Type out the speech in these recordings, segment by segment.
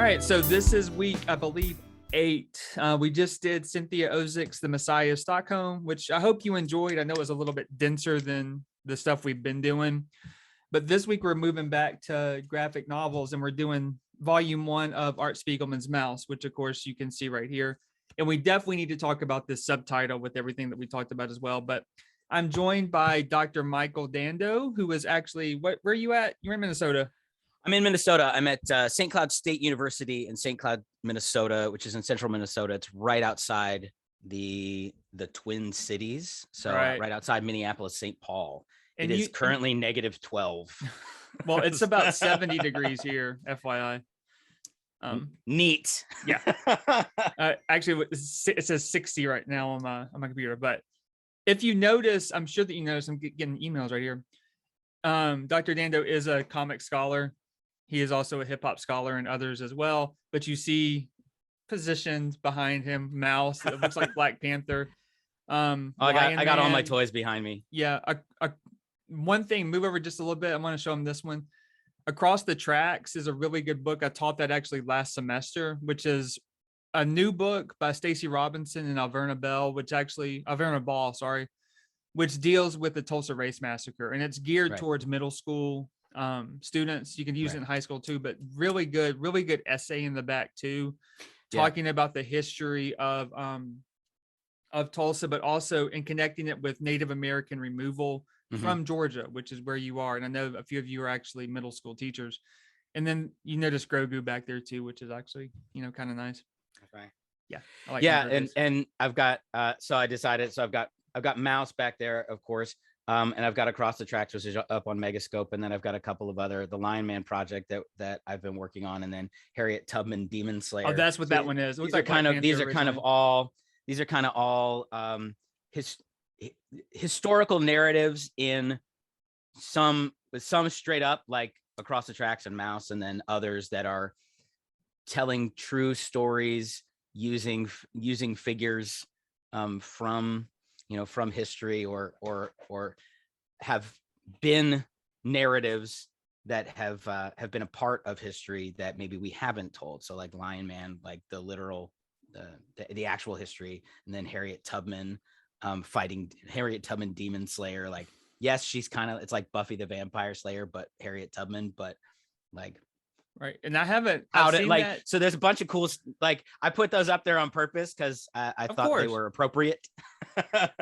right, so this is week, I believe, 8. We just did Cynthia Ozik's The Messiah of Stockholm, which I hope you enjoyed. I know it was a little bit denser than the stuff we've been doing. But this week we're moving back to graphic novels, and we're doing volume 1 of Art Spiegelman's Mouse, which of course you can see right here. And we definitely need to talk about this subtitle with everything that we talked about as well. But I'm joined by Dr. Michael Dando, who is actually, where are you at? You're in Minnesota. I'm in Minnesota. I'm at St. Cloud State University in St. Cloud, Minnesota, which is in central Minnesota. It's right outside the Twin Cities. So right outside Minneapolis, St. Paul. And it is currently -12. Well, it's about 70 degrees here, FYI. Neat. Yeah. Actually, it says 60 right now on my computer. But if you notice, I'm sure that you notice, I'm getting emails right here. Dr. Dando is a comic scholar. He is also a hip hop scholar and others as well. But you see positions behind him, Mouse. It looks like Black Panther. I got all my toys behind me. Yeah. One thing, move over just a little bit. I want to show him this one. Across the Tracks is a really good book. I taught that actually last semester, which is a new book by Stacey Robinson and Alverna Ball, which deals with the Tulsa Race Massacre. And it's geared towards middle school students. You can use it in high school too, but really good essay in the back too, talking about the history of Tulsa, but also in connecting it with Native American removal from Georgia, which is where you are. And I know a few of you are actually middle school teachers. And then you notice Grogu back there too, which is actually, kind of nice. Okay. Yeah. I like and I've got I've got Mouse back there, of course. And I've got Across the Tracks, which is up on Megascope. And then I've got a couple of other, the Lion Man project that I've been working on. And then Harriet Tubman, Demon Slayer. Oh, that's what that one is. These are kind of all historical narratives with some straight up like Across the Tracks and Mouse, and then others that are telling true stories using figures from history or have been narratives that have been a part of history that maybe we haven't told. So like Lion Man, like the literal the actual history, and then Harriet Tubman fighting Harriet Tubman, Demon Slayer. Like, yes, she's it's like Buffy the Vampire Slayer, but Harriet Tubman, but like right. And I haven't so there's a bunch of cool, like I put those up there on purpose because I thought they were appropriate.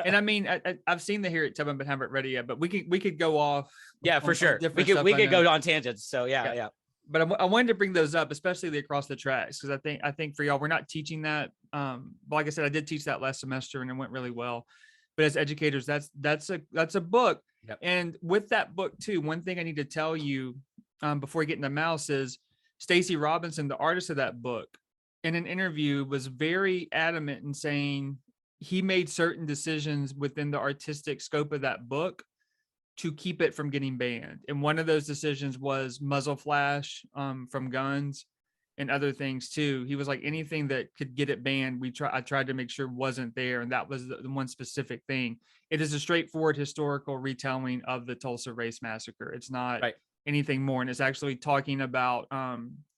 And I mean, I've seen the Harriet Tubman, but haven't read it yet. But we could go off. Yeah, for sure. We could go on tangents. So yeah. But I wanted to bring those up, especially the Across the Tracks, because I think for y'all, we're not teaching that. But like I said, I did teach that last semester, and it went really well. But as educators, that's a book. Yep. And with that book too, one thing I need to tell you before getting the Mouse is Stacey Robinson, the artist of that book, in an interview was very adamant in saying he made certain decisions within the artistic scope of that book to keep it from getting banned. And one of those decisions was muzzle flash from guns and other things too. He was like, anything that could get it banned, I tried to make sure wasn't there. And that was the one specific thing. It is a straightforward historical retelling of the Tulsa Race Massacre. It's not anything more. And it's actually talking about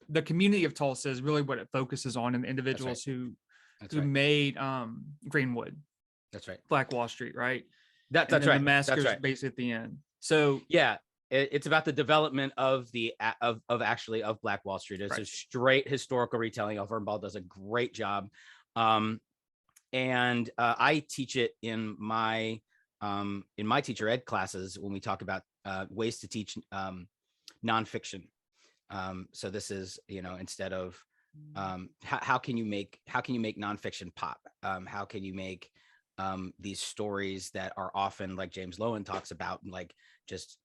the community of Tulsa is really what it focuses on, and the individuals who made Greenwood. That's right. Black Wall Street, right? That's right. The massacres basically at the end. So yeah, it's about the development of Black Wall Street. It's a straight historical retelling. Alverna Ball does a great job, and I teach it in my teacher ed classes when we talk about ways to teach nonfiction. So this is instead of how can you make nonfiction pop? How can you make these stories that are often, like James Lowen talks about, like just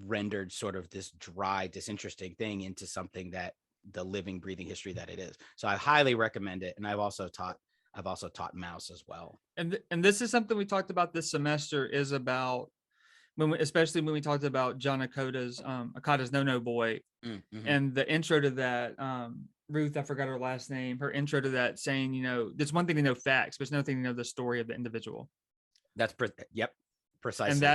rendered sort of this dry, disinteresting thing into something that the living, breathing history that it is. So I highly recommend it. And I've also taught Mouse as well. And this is something we talked about this semester, is about especially when we talked about John Akata's No Boy, and the intro to that. Ruth, I forgot her last name, her intro to that saying, it's one thing to know facts, but it's another thing to know the story of the individual. That's Precisely.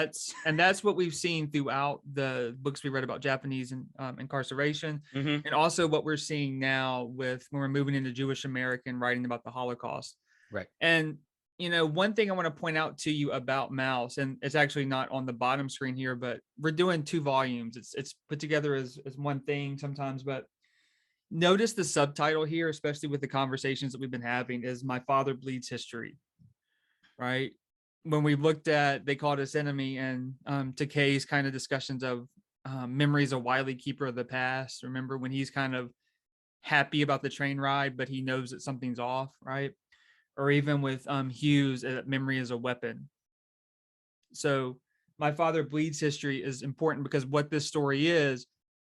And that's what we've seen throughout the books we read about Japanese incarceration, Mm-hmm. and also what we're seeing now with when we're moving into Jewish American writing about the Holocaust. Right. And one thing I want to point out to you about Mouse, and it's actually not on the bottom screen here, but we're doing 2 volumes. It's put together as one thing sometimes, but notice the subtitle here, especially with the conversations that we've been having, is My Father Bleeds History, right? When we looked at They Called Us Enemy and Takei's kind of discussions of memories, a wily keeper of the past. Remember when he's kind of happy about the train ride, but he knows that something's off, right? Or even with Hughes, memory is a weapon. So My Father Bleeds History is important because what this story is,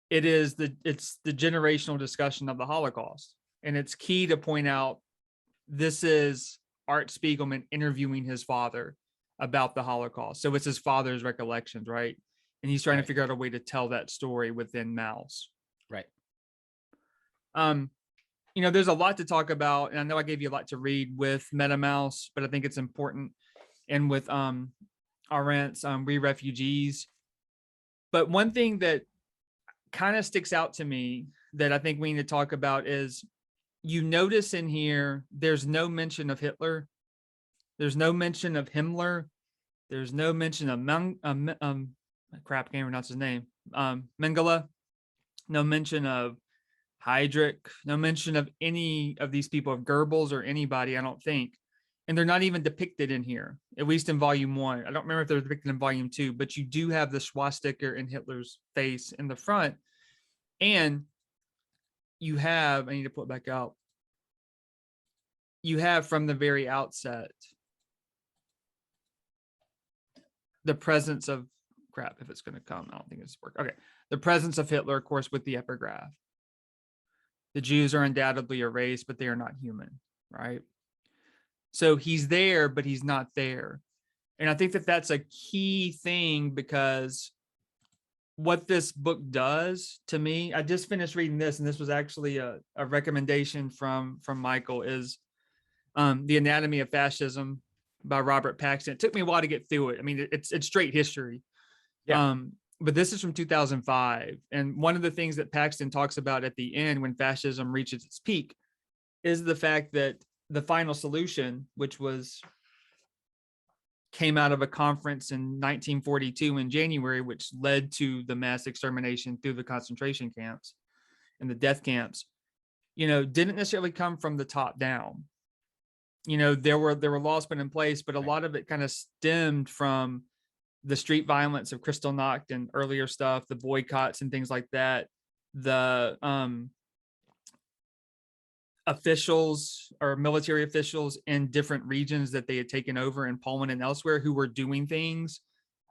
it's the generational discussion of the Holocaust. And it's key to point out this is Art Spiegelman interviewing his father about the Holocaust. So it's his father's recollections, right? And he's trying to figure out a way to tell that story within Mouse. Right. There's a lot to talk about, and I know I gave you a lot to read with MetaMouse, but I think it's important, and with Arendt's We Refugees. But one thing that kind of sticks out to me that I think we need to talk about is, you notice in here, there's no mention of Hitler. There's no mention of Himmler. There's no mention of crap, I can't pronounce his name. Mengele. No mention of Heydrich. No mention of any of these people, of Goebbels or anybody, I don't think. And they're not even depicted in here, at least in volume 1. I don't remember if they're depicted in volume 2, but you do have the swastika in Hitler's face in the front. And you have, I need to pull it back out. You have from the very outset the presence of crap. If it's going to come, I don't think it's work. Okay. The presence of Hitler, of course, with the epigraph. The Jews are undoubtedly a race, but they are not human, right? So he's there, but he's not there. And I think that that's a key thing, because what this book does to me, I just finished reading this, and this was actually a recommendation from Michael, is The Anatomy of Fascism by Robert Paxton. It took me a while to get through it. I mean, it's straight history. Yeah. But this is from 2005. And one of the things that Paxton talks about at the end, when fascism reaches its peak, is the fact that the final solution, which came out of a conference in 1942 in January, which led to the mass extermination through the concentration camps and the death camps, didn't necessarily come from the top down. There were laws put in place, but a lot of it kind of stemmed from the street violence of Kristallnacht and earlier stuff, the boycotts and things like that. The officials or military officials in different regions that they had taken over in Poland and elsewhere who were doing things.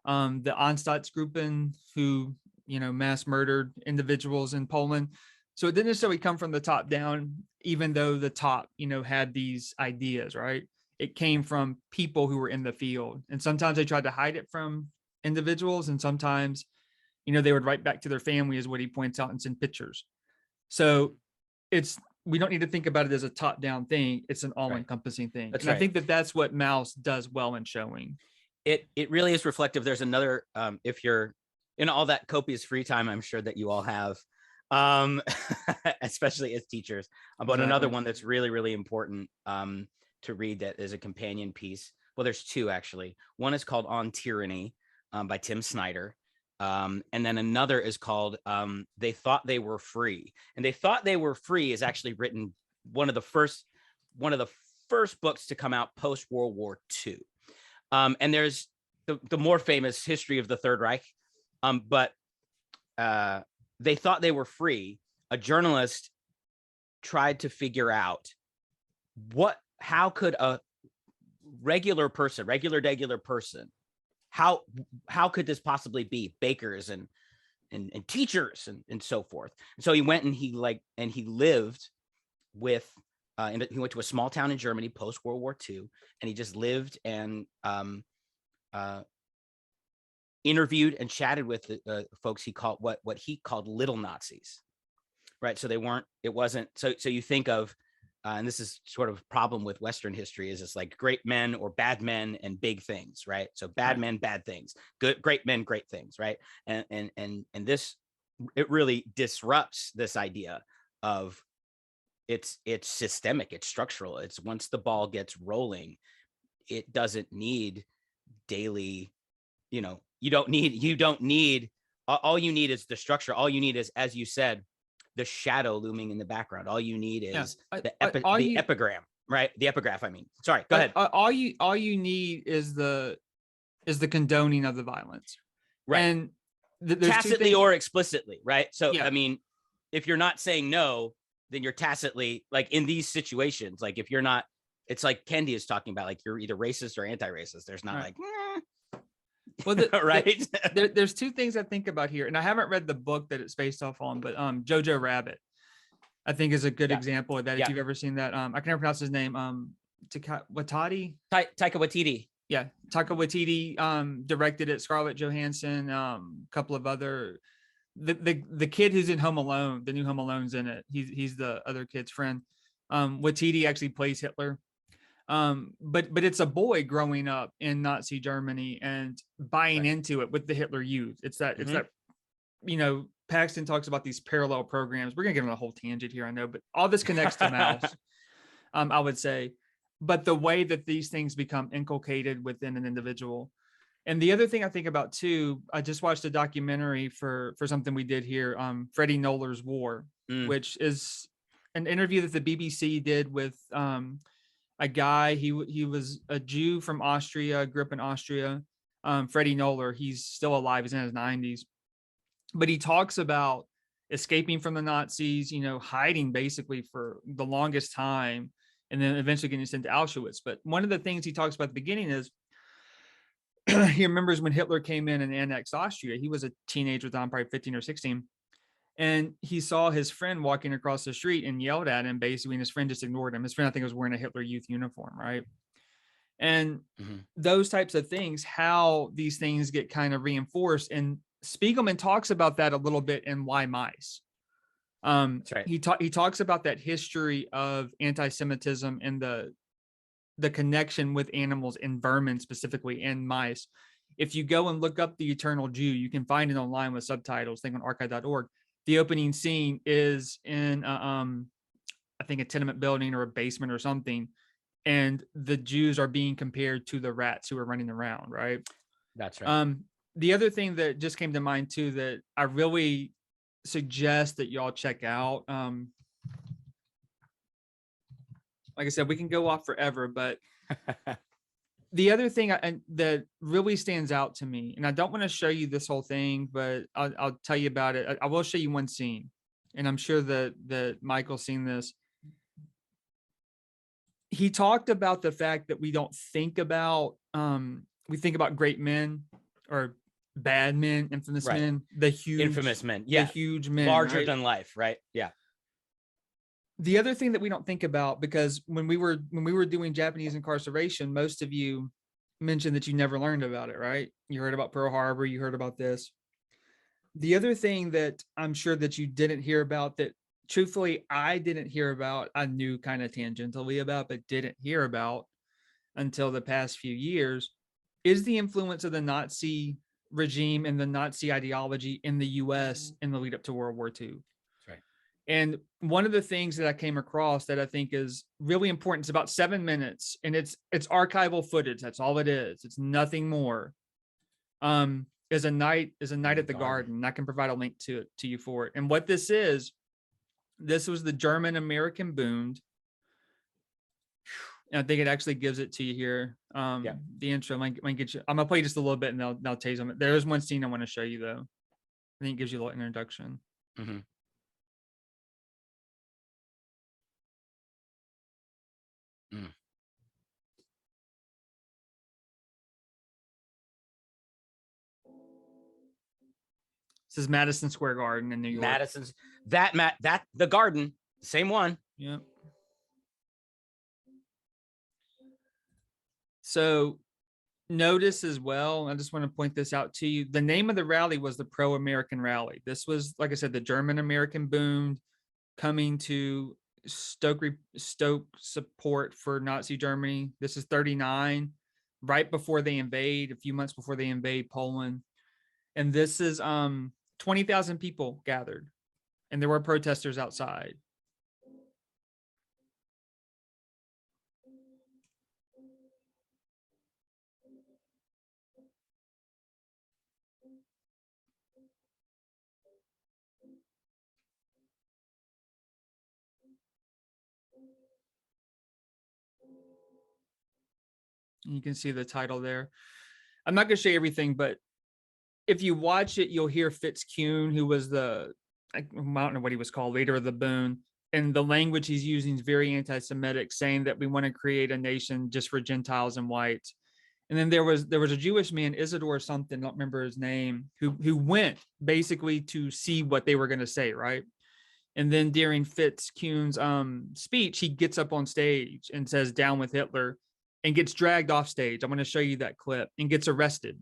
The Einsatzgruppen who, mass murdered individuals in Poland. So it didn't necessarily come from the top down, even though the top, had these ideas, right? It came from people who were in the field. And sometimes they tried to hide it from individuals. And sometimes, they would write back to their family, is what he points out, and send pictures. So we don't need to think about it as a top down thing. It's an all encompassing thing. That's and right. I think that that's what Mouse does well in showing. It really is reflective. There's another, if you're in all that copious free time, I'm sure that you all have, especially as teachers, but another one that's really, really important to read that is a companion piece. Well, there's 2 actually. One is called On Tyranny by Tim Snyder. And then another is called They Thought They Were Free. And They Thought They Were Free is actually written one of the first books to come out post World War II. And there's the more famous History of the Third Reich. But They Thought They Were Free. A journalist tried to figure out how could a regular person, how could this possibly be? Bakers and teachers and so forth. And so he went and he lived with, he went to a small town in Germany post World War II, and he just lived and interviewed and chatted with the folks he called what he called little Nazis, right? So so you think of and this is sort of a problem with Western history, is it's like great men or bad men and big things, right? So bad men, bad things, great men, great things, right? And this, it really disrupts this idea of it's systemic, it's structural. It's once the ball gets rolling, it doesn't need daily, you don't need all you need is the structure. All you need is, as you said, the shadow looming in the background. All you need is the epigram, right? The epigraph. I mean, sorry, go ahead. All you need is the condoning of the violence, right? And tacitly or explicitly, right? So, I mean, if you're not saying no, then you're tacitly, like in these situations, like if you're not, it's like Kendi is talking about, like you're either racist or anti-racist. There's not like, well, right. There's two things I think about here, and I haven't read the book that it's based off on, but Jojo Rabbit, I think, is a good example of that. If you've ever seen that, I can never pronounce his name. Taika Waititi. Yeah, Taika Waititi directed it. Scarlett Johansson, a couple of other. The kid who's in Home Alone, the new Home Alone's in it. He's the other kid's friend. Waititi actually plays Hitler. But it's a boy growing up in Nazi Germany and buying into it with the Hitler Youth. It's that Paxton talks about these parallel programs. We're gonna get on a whole tangent here, I know, but all this connects to Mouse. I would say, but the way that these things become inculcated within an individual. And the other thing I think about too, I just watched a documentary for something we did here, Freddie Knowler's War, which is an interview that the BBC did with a guy. He was a Jew from Austria, grew up in Austria. Freddie Knoller, he's still alive. He's in his 90s, but he talks about escaping from the Nazis, hiding basically for the longest time, and then eventually getting sent to Auschwitz. But one of the things he talks about at the beginning is he remembers when Hitler came in and annexed Austria. He was a teenager, probably 15 or 16. And he saw his friend walking across the street and yelled at him, basically, and his friend just ignored him. His friend, I think, was wearing a Hitler Youth uniform, right? And those types of things, how these things get kind of reinforced. And Spiegelman talks about that a little bit in Why Mice. That's right. He talks about that history of anti-Semitism and the connection with animals and vermin, specifically, and mice. If you go and look up The Eternal Jew, you can find it online with subtitles, think on archive.org. The opening scene is in, I think, a tenement building or a basement or something. And the Jews are being compared to the rats who are running around, right? That's right. The other thing that just came to mind too, that I really suggest that y'all check out, like I said, we can go off forever, but the other thing that really stands out to me, and I don't want to show you this whole thing, but I'll tell you about it. I will show you one scene, and I'm sure that Michael's seen this. He talked about the fact that we don't think about, we think about great men or bad men, infamous men, the huge infamous men, the huge men, larger than life, right? Yeah. The other thing that we don't think about, because when we were doing Japanese incarceration, most of you mentioned that you never learned about it, right? You heard about Pearl Harbor, you heard about this. The other thing that I'm sure that you didn't hear about, that truthfully I didn't hear about, I knew kind of tangentially about, but didn't hear about until the past few years, is the influence of the Nazi regime and the Nazi ideology in the US in the lead up to World War II. And one of the things that I came across that I think is really important, it's about 7 minutes, and it's archival footage. That's all it is. It's nothing more. Is a night at the garden. And I can provide a link to you for it. And what this is, this was the German American Bund. And I think it actually gives it to you here. The intro. I'm gonna play just a little bit, and they'll tell you something. There is one scene I want to show you though. I think it gives you a little introduction. Mm-hmm. This is Madison Square Garden in New York. The garden, same one. Yeah. So notice as well, I just want to point this out to you. The name of the rally was the Pro-American Rally. This was, like I said, the German American Bund coming to stoke support for Nazi Germany. This is 39, right before they invade, a few months before they invade Poland. And this is 20,000 people gathered, and there were protesters outside. You can see the title there. I'm not going to show you everything, but if you watch it, you'll hear Fitzhugh, who was I don't know what he was called, leader of the Boon. And the language he's using is very anti-Semitic, saying that we want to create a nation just for Gentiles and whites. And then there was a Jewish man, Isidore something, I don't remember his name, who went basically to see what they were going to say, right? And then during Fitzhugh's speech, he gets up on stage and says, "Down with Hitler," and gets dragged off stage. I'm going to show you that clip, and gets arrested.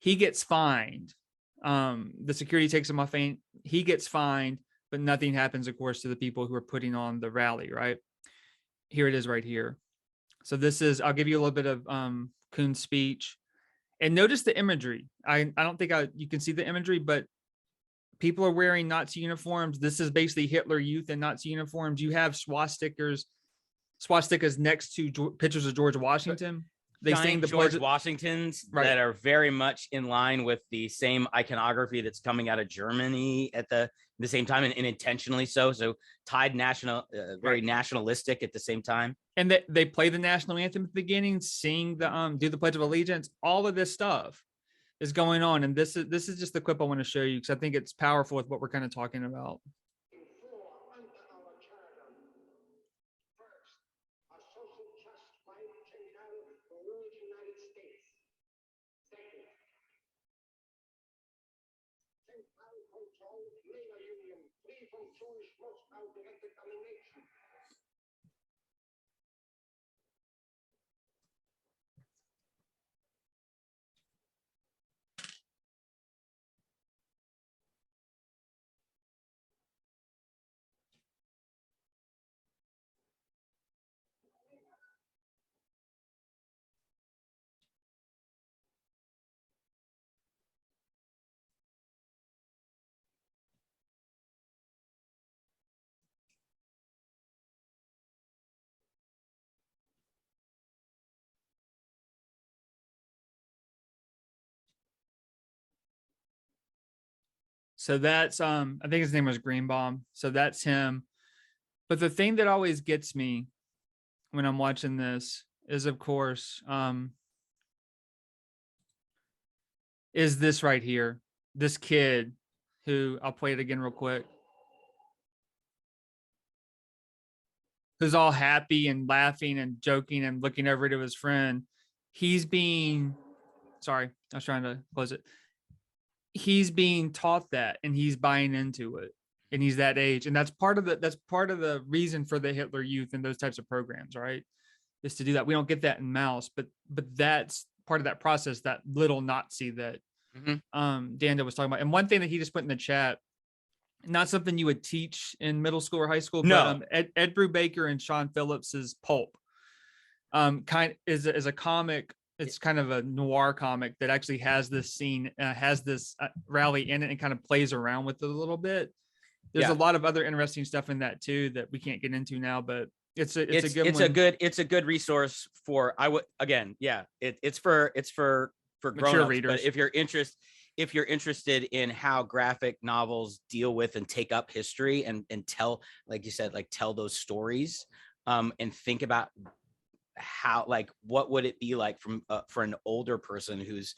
He gets fined. The security takes him off. He gets fined, but nothing happens, of course, to the people who are putting on the rally, right? Here it is right here. So this is, I'll give you a little bit of Kuhn's speech. And notice the imagery. I don't think you can see the imagery, but people are wearing Nazi uniforms. This is basically Hitler Youth in Nazi uniforms. You have swastikas next to pictures of George Washington. They sing the George Washingtons that are very much in line with the same iconography that's coming out of Germany at the same time, and intentionally so tied very nationalistic at the same time. And they play the national anthem at the beginning, sing the do the Pledge of Allegiance. All of this stuff is going on, and this is just the clip I want to show you because I think it's powerful with what we're kind of talking about. So that's I think his name was Greenbaum. So that's him. But the thing that always gets me when I'm watching this is, of course, is this right here. This kid who, I'll play it again real quick, who's all happy and laughing and joking and looking over to his friend. He's being, sorry, I was trying to close it. He's being taught that, and he's buying into it, and he's that age, and that's part of the reason for the Hitler Youth and those types of programs, right? Is to do that. We don't get that in Mouse, but that's part of that process, that little Nazi that Dando was talking about. And one thing that he just put in the chat, not something you would teach in middle school or high school, no. But Ed Brubaker and Sean Phillips's Pulp is a comic. It's kind of a noir comic that actually has this scene, has this rally in it, and kind of plays around with it a little bit. There's a lot of other interesting stuff in that too that we can't get into now, but it's a good resource for, it's for grown-ups readers. But if you're interested in how graphic novels deal with and take up history and tell, like you said, like tell those stories, and think about how, like, what would it be like for an older person who's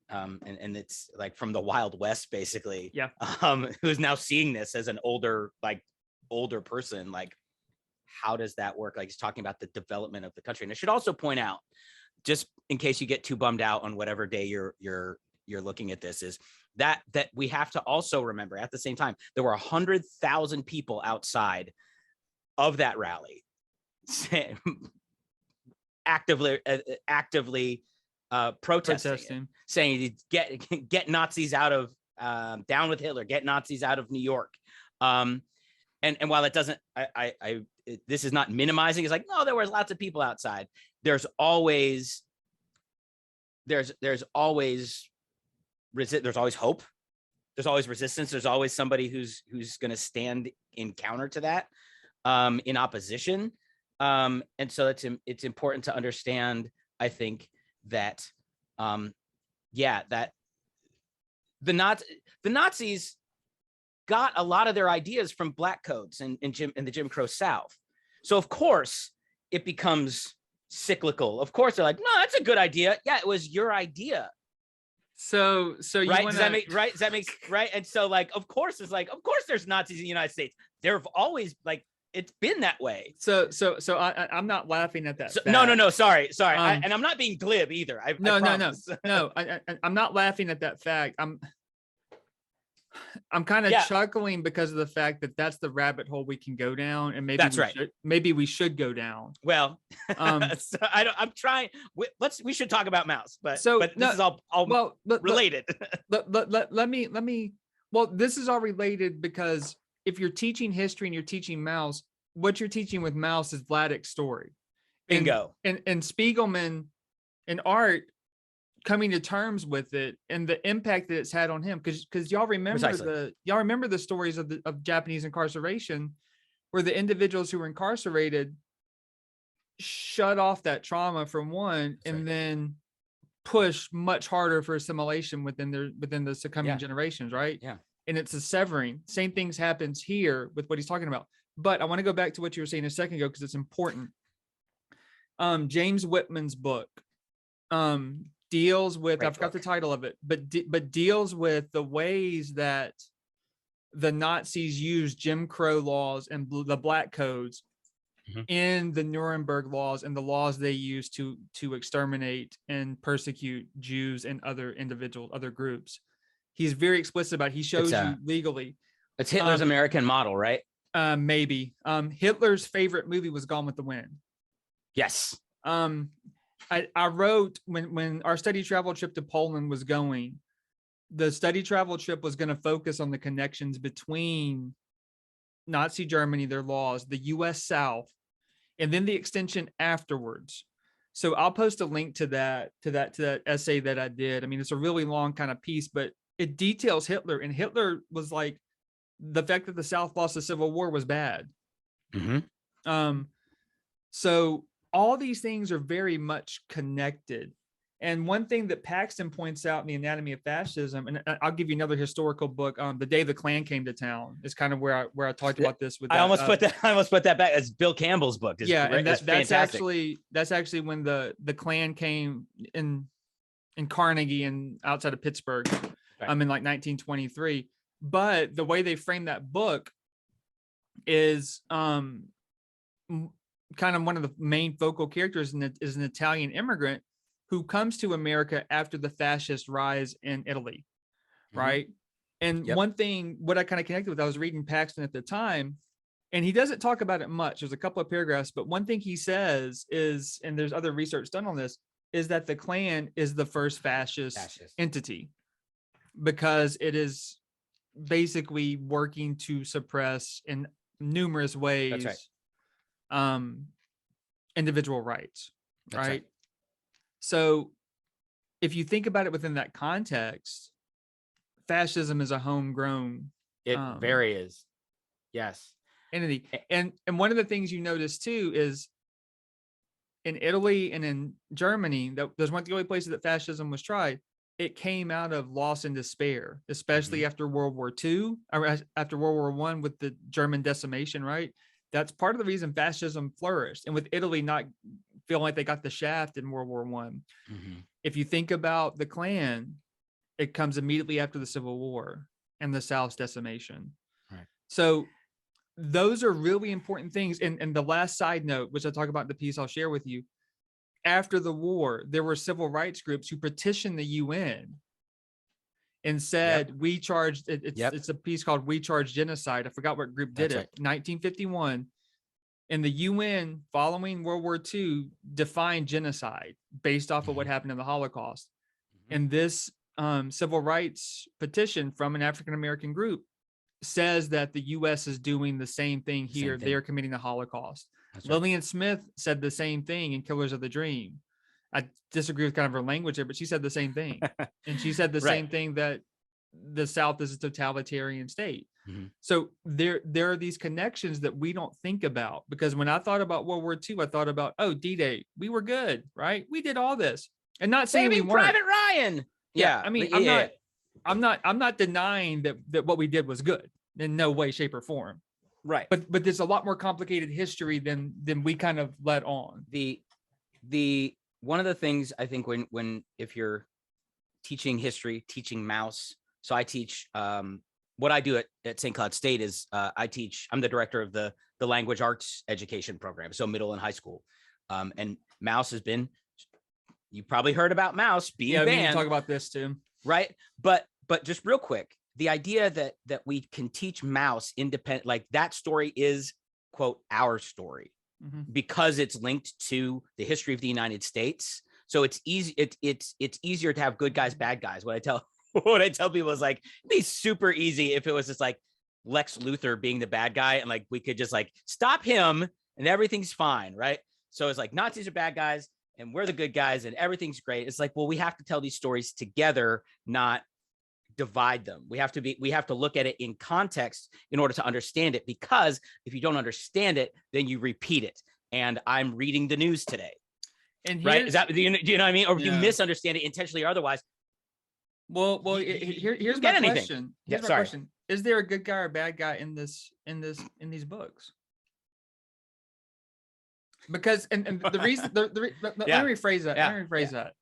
and it's like from the Wild West, basically, who's now seeing this as an older person, like, how does that work? Like, he's talking about the development of the country. And I should also point out, just in case you get too bummed out on whatever day you're looking at this, is that we have to also remember, at the same time, there were 100,000 people outside of that rally actively protesting, saying get Nazis out of, down with Hitler, get Nazis out of New York. and while it doesn't, this is not minimizing. It's like, no, there was lots of people outside. There's always there's always hope. There's always resistance. There's always somebody who's going to stand in counter to that, in opposition. And so it's important to understand, I think, that that the Nazis got a lot of their ideas from black codes and in the Jim Crow South. So of course it becomes cyclical. Of course they're like, no, that's a good idea. Yeah, it was your idea. So you right? wanna... Does that make right? Does that make right? And so like, of course there's Nazis in the United States. There have always, like, it's been that way. So I'm not laughing at that. No. Sorry. And I'm not being glib either. No. I'm not laughing at that fact. I'm kind of chuckling because of the fact that that's the rabbit hole we can go down, and maybe we should go down. Well, so I'm trying. We should talk about Mouse, but this is all related. Let me. Well, this is all related because if you're teaching history and you're teaching Mouse, what you're teaching with Mouse is Vladek's story. Bingo. And Spiegelman and Art coming to terms with it and the impact that it's had on him, because y'all remember the stories of Japanese incarceration, where the individuals who were incarcerated shut off that trauma from one, and then push much harder for assimilation within the succumbing generations, right? Yeah. And it's a severing. Same things happens here with what he's talking about. But I want to go back to what you were saying a second ago because it's important. James Whitman's book deals with, I forgot the title of it, but deals with the ways that the Nazis used Jim Crow laws and the Black Codes in the Nuremberg laws and the laws they used to exterminate and persecute Jews and other groups. He's very explicit about it. He shows you legally. It's Hitler's American model, right? Maybe. Hitler's favorite movie was Gone with the Wind. Yes. I wrote when our study travel trip to Poland was going, the study travel trip was going to focus on the connections between Nazi Germany, their laws, the US South, and then the extension afterwards. So I'll post a link to that essay that I did. I mean, it's a really long kind of piece, but it details Hitler, and Hitler was like, the fact that the South lost the Civil War was bad. So all these things are very much connected. And one thing that Paxton points out in the Anatomy of Fascism, and I'll give you another historical book, The Day the Klan Came to Town, is kind of where I talked about this with. I almost put that back. It's Bill Campbell's book. And that's actually when the Klan came in Carnegie and outside of Pittsburgh, in like 1923. But the way they frame that book is kind of one of the main focal characters is an Italian immigrant who comes to America after the fascist rise in Italy, right? And one thing, what I kind of connected with, I was reading Paxton at the time, and he doesn't talk about it much. There's a couple of paragraphs, but one thing he says is, and there's other research done on this, is that the Klan is the first fascist entity, because it is basically working to suppress in numerous ways individual rights, right? So if you think about it within that context, fascism is a homegrown very is entity. And one of the things you notice too is in Italy and in Germany, those weren't the only places that fascism was tried. It came out of loss and despair, especially after World War II, or after World War I with the German decimation, right? That's part of the reason fascism flourished. And with Italy not feeling like they got the shaft in World War I. If you think about the Klan, it comes immediately after the Civil War and the South's decimation. Right. So those are really important things. And the last side note, which I talk about in the piece I'll share with you, after the war, there were civil rights groups who petitioned the UN and said, we charged, it's a piece called We Charge Genocide. I forgot what group did it, 1951. And the UN, following World War II, defined genocide based off of what happened in the Holocaust. And this civil rights petition from an African-American group says that the U.S. is doing the same thing here. Same thing. They're committing the Holocaust. That's right. Lillian Smith said the same thing in Killers of the Dream. I disagree with kind of her language there, but she said the same thing. And she said the Right. same thing, that the South is a totalitarian state. Mhm. So there are these connections that we don't think about, because when I thought about World War II, I thought about, oh, D-Day, we were good, right? We did all this. And not saying Saving we weren't. Private Ryan. Yeah. I mean, Yeah. I'm not denying that what we did was good in no way, shape, or form. Right. But there's a lot more complicated history than we kind of let on. The one of the things I think when if you're teaching history, teaching Mouse, so I teach what I do at St. Cloud State is I'm the director of the language arts education program, so middle and high school. And Mouse has been, you probably heard about Mouse being banned. We can talk about this too. Right. But just real quick, the idea that we can teach Mouse independent, like that story is, quote, our story, because it's linked to the history of the United States. So it's easy. It's easier to have good guys, bad guys. What I tell people is like, it'd be super easy if it was just like Lex Luthor being the bad guy, and like we could just like stop him and everything's fine. Right. So it's like Nazis are bad guys and we're the good guys and everything's great. It's like, well, we have to tell these stories together, not divide them. We have to look at it in context in order to understand it, because if you don't understand it, then you repeat it. And I'm reading the news today. And right? Is that, do you know what I mean? Or you misunderstand it intentionally or otherwise. Well, here's my question. Here's my question. Is there a good guy or bad guy in these books? Because and the reason let me rephrase that. Let me rephrase that.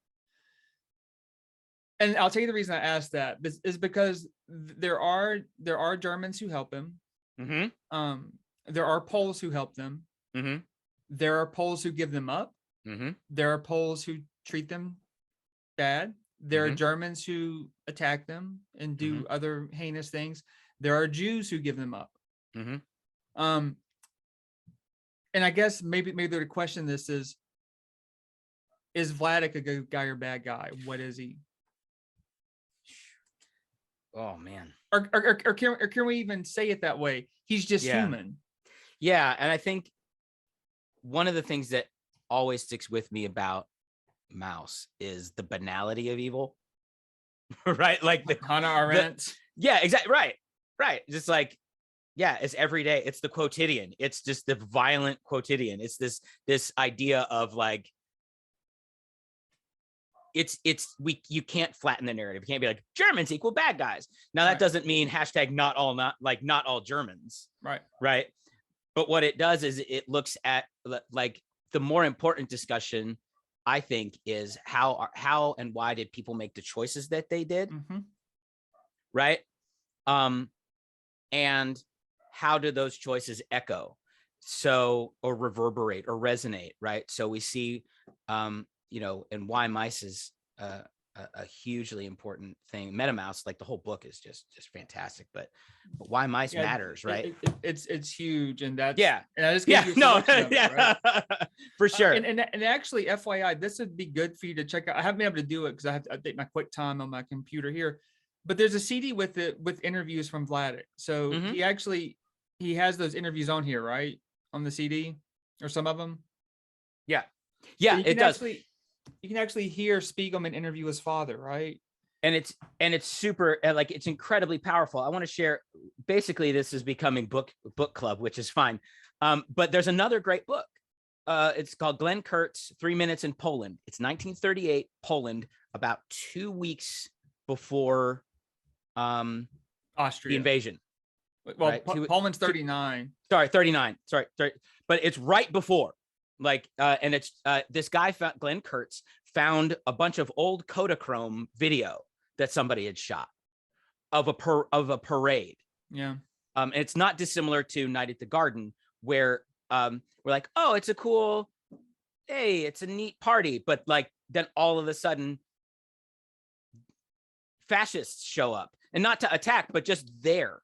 And I'll tell you the reason I asked that is because there are Germans who help him. There are Poles who help them. There are Poles who give them up. There are Poles who treat them bad. There are Germans who attack them and do other heinous things. There are Jews who give them up. And I guess maybe the question this is Vladik a good guy or bad guy? What is he? Oh man. Or can we even say it that way? He's just human. Yeah, and I think one of the things that always sticks with me about Mouse is the banality of evil. Right? Like the Hannah Arendt. Yeah, exactly. Right. Just like, yeah, it's every day. It's the quotidian. It's just the violent quotidian. It's this idea of like, you can't flatten the narrative. You can't be like Germans equal bad guys. Now that doesn't mean hashtag not all Germans. Right. But what it does is it looks at like the more important discussion, I think, is how and why did people make the choices that they did. Right. And how do those choices echo? So, or reverberate or resonate. Right. So we see, and why mice is a hugely important thing. MetaMouse, like the whole book is just fantastic, but why mice matters, right? It's huge, and that's and I just gave you a selection of it, right? For sure. And actually, FYI, this would be good for you to check out. I haven't been able to do it because I have to update my QuickTime on my computer here, but there's a CD with interviews from Vladik. So he has those interviews on here, right, on the CD, or some of them. Yeah, so it does. You can actually hear Spiegelman interview his father, right? And it's super, like, it's incredibly powerful. I want to share, basically this is becoming book club, which is fine. But there's another great book. It's called Glenn Kurtz, 3 Minutes in Poland. It's 1938 Poland, about 2 weeks before Austria, the invasion. Well, right? Poland's 39. 39. Sorry. But it's right before. Like, and it's this guy, Glenn Kurtz, found a bunch of old Kodachrome video that somebody had shot of a parade. Yeah. And it's not dissimilar to Night at the Garden, where we're like, oh, it's a neat party, but like then all of a sudden fascists show up, and not to attack, but just there,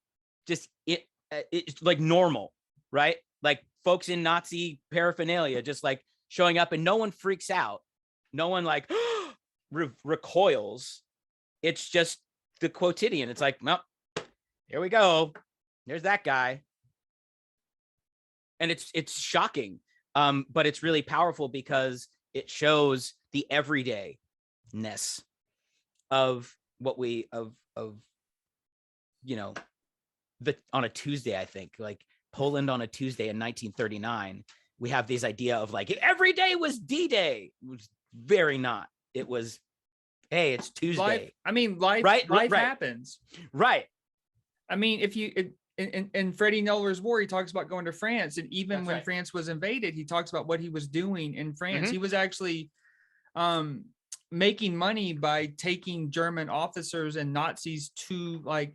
just it's like normal, right? Like folks in Nazi paraphernalia just like showing up, and no one freaks out. No one like recoils. It's just the quotidian. It's like, well, here we go. there's that guy. And it's shocking. But it's really powerful because it shows the everydayness of what we of you know, on a Tuesday, I think, like Poland on a Tuesday in 1939, we have this idea of like every day was D-Day. It was very not. It was, hey, it's Tuesday. Life happens. Right. I mean, if you in Freddie Knowler's War, he talks about going to France, and even That's when right. France was invaded, he talks about what he was doing in France. Mhm. He was actually making money by taking German officers and Nazis to, like,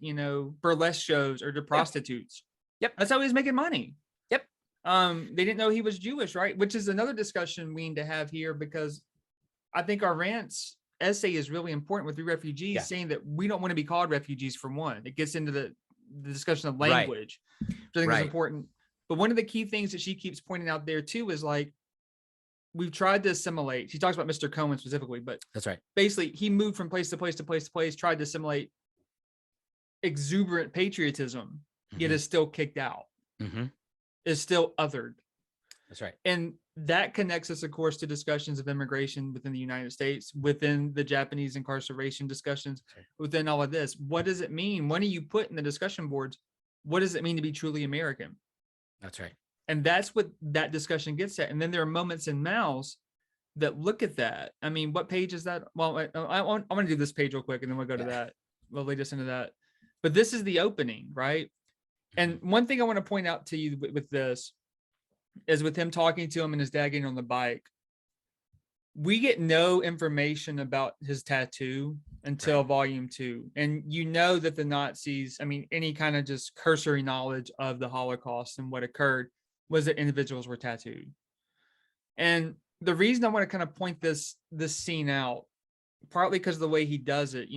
burlesque shows or to prostitutes. Yep. That's how he was making money. Yep. They didn't know he was Jewish, right? Which is another discussion we need to have here, because I think Arendt's essay is really important with the refugees, saying that we don't want to be called refugees, for one. It gets into the discussion of language, which I think is important. But one of the key things that she keeps pointing out there too is, like, we've tried to assimilate. She talks about Mr. Cohen specifically, but that's right. Basically, he moved from place to place to place to place, tried to assimilate exuberant patriotism, yet is still kicked out, is still othered. That's right. And that connects us, of course, to discussions of immigration within the United States, within the Japanese incarceration discussions, within all of this. What does it mean? When do you put in the discussion boards, what does it mean to be truly American? That's right. And that's what that discussion gets at. And then there are moments in Mouse that look at that. I mean, what page is that? Well, I want to do this page real quick, and then we'll go to that. We'll lead us into that. But this is the opening, right? And one thing I want to point out to you with this is, with him talking to him and his dad getting on the bike, we get no information about his tattoo until volume 2. And you know that the Nazis, I mean, any kind of just cursory knowledge of the Holocaust and what occurred was that individuals were tattooed. And the reason I want to kind of point this scene out, partly because of the way he does it,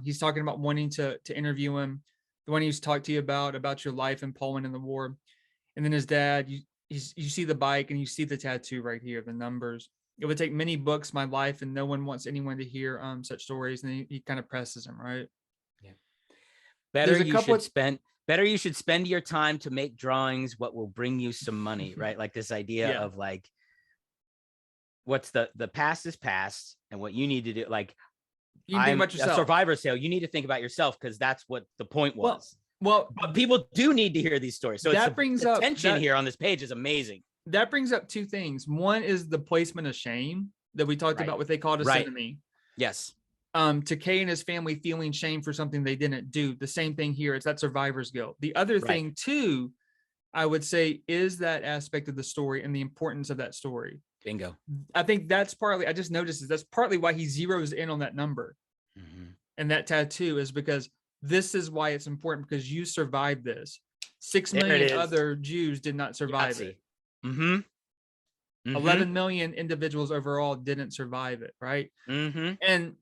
he's talking about wanting to interview him, the one he used to talk to you about your life in Poland in the war. And then his dad, you see the bike and you see the tattoo right here, the numbers. It would take many books, my life, and no one wants anyone to hear such stories. And he kind of presses him, right? Yeah. Better you should spend your time to make drawings what will bring you some money, right? Like this idea of, like, what's the past is past, and what you need to do, like, you think about yourself. A survivor's tale, you need to think about yourself, because that's what the point was. Well, but people do need to hear these stories. So that brings up tension here on this page is amazing. That brings up two things. One is the placement of shame that we talked about, what they called a enemy. Yes. To Kay and his family feeling shame for something they didn't do. The same thing here. It's that survivor's guilt. The other thing too, I would say, is that aspect of the story and the importance of that story. Bingo. I think that's partly, I just noticed that's partly why he zeroes in on that number. And that tattoo is because this is why it's important, because you survived this. 6 million other Jews did not survive it. 11 million individuals overall didn't survive it, right? And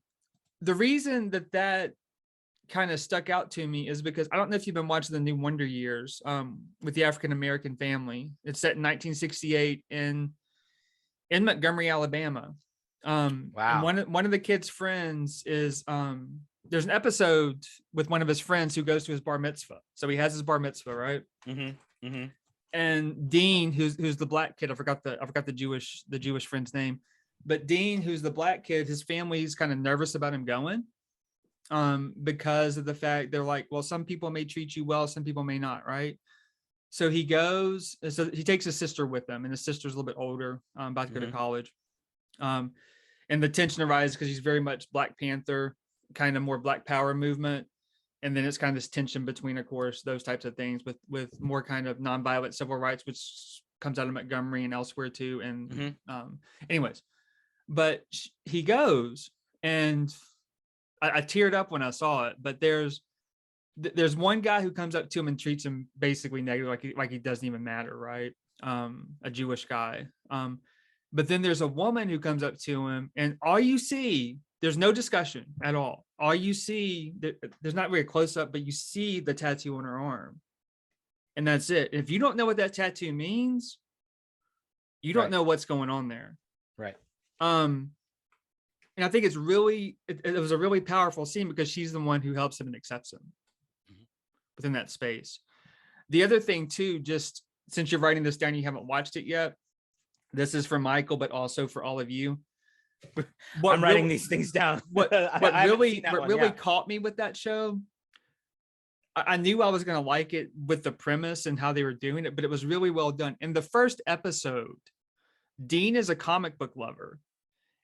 the reason that kind of stuck out to me is because I don't know if you've been watching the new Wonder Years with the African American family. It's set in 1968 in Montgomery, Alabama. Wow. One of the kids' friends is there's an episode with one of his friends who goes to his bar mitzvah. So he has his bar mitzvah, right? And Dean, who's the black kid, I forgot the Jewish friend's name, but Dean, who's the black kid, his family's kind of nervous about him going, because of the fact they're like, well, some people may treat you well, some people may not, right? So he goes, so he takes his sister with him, and his sister's a little bit older, about to go to college. And the tension arises because he's very much Black Panther, kind of more Black Power movement. And then it's kind of this tension between, of course, those types of things with more kind of nonviolent civil rights, which comes out of Montgomery and elsewhere too. And anyways, but he goes, and I teared up when I saw it, but there's one guy who comes up to him and treats him basically negative, like he doesn't even matter, right? A Jewish guy. But then there's a woman who comes up to him, and all you see, there's no discussion at all. All you see, there's not really a close up, but you see the tattoo on her arm, and that's it. If you don't know what that tattoo means, you don't know what's going on there. Right. And I think it was a really powerful scene, because she's the one who helps him and accepts him within that space. The other thing too, just since you're writing this down, you haven't watched it yet. This is for Michael, but also for all of you. I'm writing these things down. What really caught me with that show, I knew I was going to like it with the premise and how they were doing it, but it was really well done. In the first episode, Dean is a comic book lover.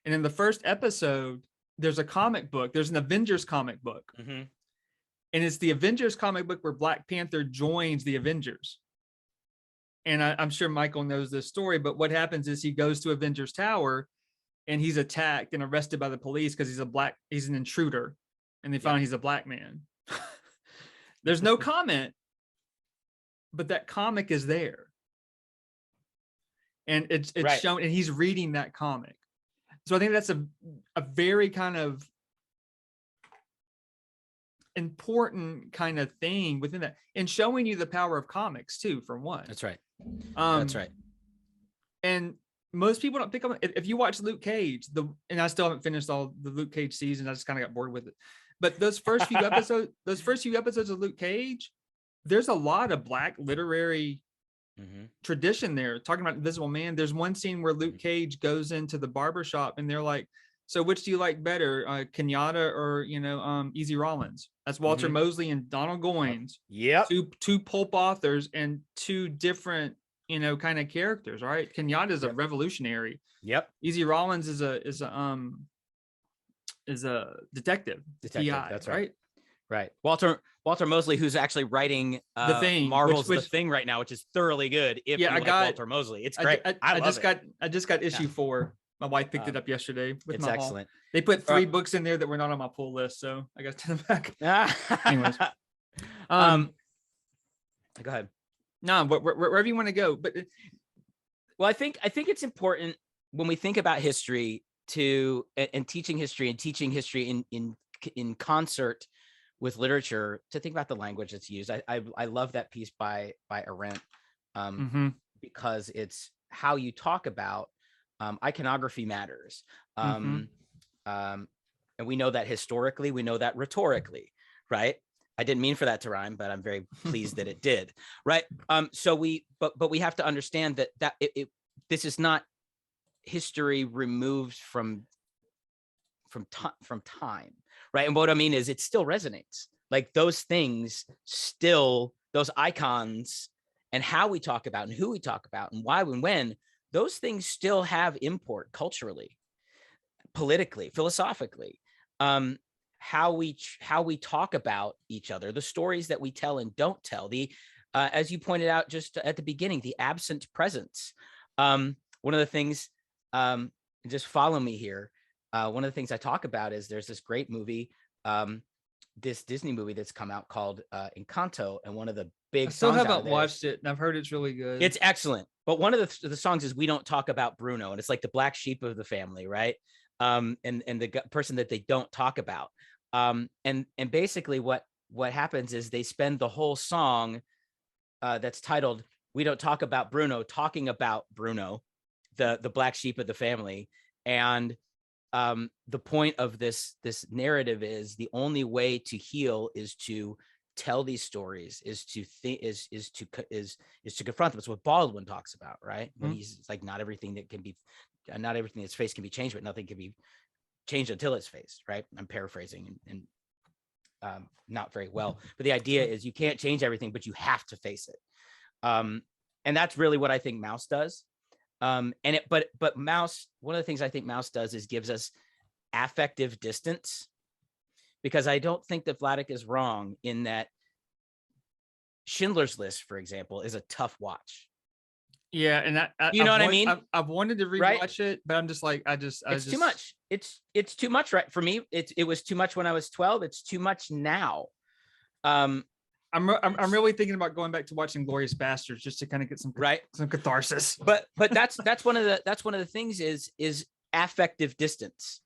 And in the first episode, there's a comic book. There's an Avengers comic book. Mm-hmm. And it's the Avengers comic book where Black Panther joins the Avengers. And I'm sure Michael knows this story, but what happens is he goes to Avengers Tower and he's attacked and arrested by the police because he's an intruder. And they find he's a black man. There's no comment, but that comic is there. And it's right. shown, and he's reading that comic. So I think that's a very kind of important kind of thing within that, and showing you the power of comics too, for one. That's right. That's right. And most people don't pick up, if you watch Luke Cage, and I still haven't finished all the Luke Cage season, I just kind of got bored with it. But those first few episodes of Luke Cage, there's a lot of Black literary tradition there, talking about Invisible Man. There's one scene where Luke Cage goes into the barbershop and they're like, so which do you like better, Kenyatta or, Easy Rollins? That's Walter Mosley and Donald Goines. Yep. Two pulp authors and two different, kind of characters, right? Kenyatta is a revolutionary. Yep. Easy Rollins is a detective. PI, that's right. Right. Walter Mosley, who's actually writing The Thing, Marvel's The Thing right now, which is thoroughly good. If you like Walter Mosley, it's great. I just got issue 4. My wife picked it up yesterday. It's excellent. Haul. They put 3 books in there that were not on my pull list, so I got to them back. Anyways, go ahead. No, wherever you want to go. But well, I think it's important when we think about history and teaching history in concert with literature, to think about the language that's used. I love that piece by Arendt, because it's how you talk about iconography matters. And we know that historically, we know that rhetorically, right? I didn't mean for that to rhyme, but I'm very pleased that it did, right? So we have to understand that this is not history removed from time, right? And what I mean is, it still resonates. Like those things still, those icons and how we talk about and who we talk about and why and when, those things still have import culturally, politically, philosophically. How we talk about each other, the stories that we tell and don't tell, as you pointed out just at the beginning, the absent presence. One of the things, just follow me here. One of the things I talk about is there's this great movie, this Disney movie that's come out called Encanto, and one of the big songs. I still haven't watched it, and I've heard it's really good. It's excellent, but one of the songs is "We Don't Talk About Bruno," and it's like the black sheep of the family, right? And the person that they don't talk about. And basically what happens is they spend the whole song that's titled "We Don't Talk About Bruno" talking about Bruno, the black sheep of the family. And the point of this narrative is the only way to heal is to tell these stories, is to confront them. It's what Baldwin talks about, right? When he's like, not everything that's faced can be changed, but nothing can be changed until it's faced, right? I'm paraphrasing and not very well, but the idea is you can't change everything, but you have to face it. And that's really what I think Mouse does. But Mouse, one of the things I think Mouse does is gives us affective distance, because I don't think that Vladik is wrong in that Schindler's List, for example, is a tough watch. Yeah, and I mean? I've wanted to rewatch it, but I'm just like, it's too much. It's too much, right? For me, it was too much when I was 12. It's too much now. I'm really thinking about going back to watching Glorious Bastards just to kind of get some catharsis. But that's one of the things is affective distance,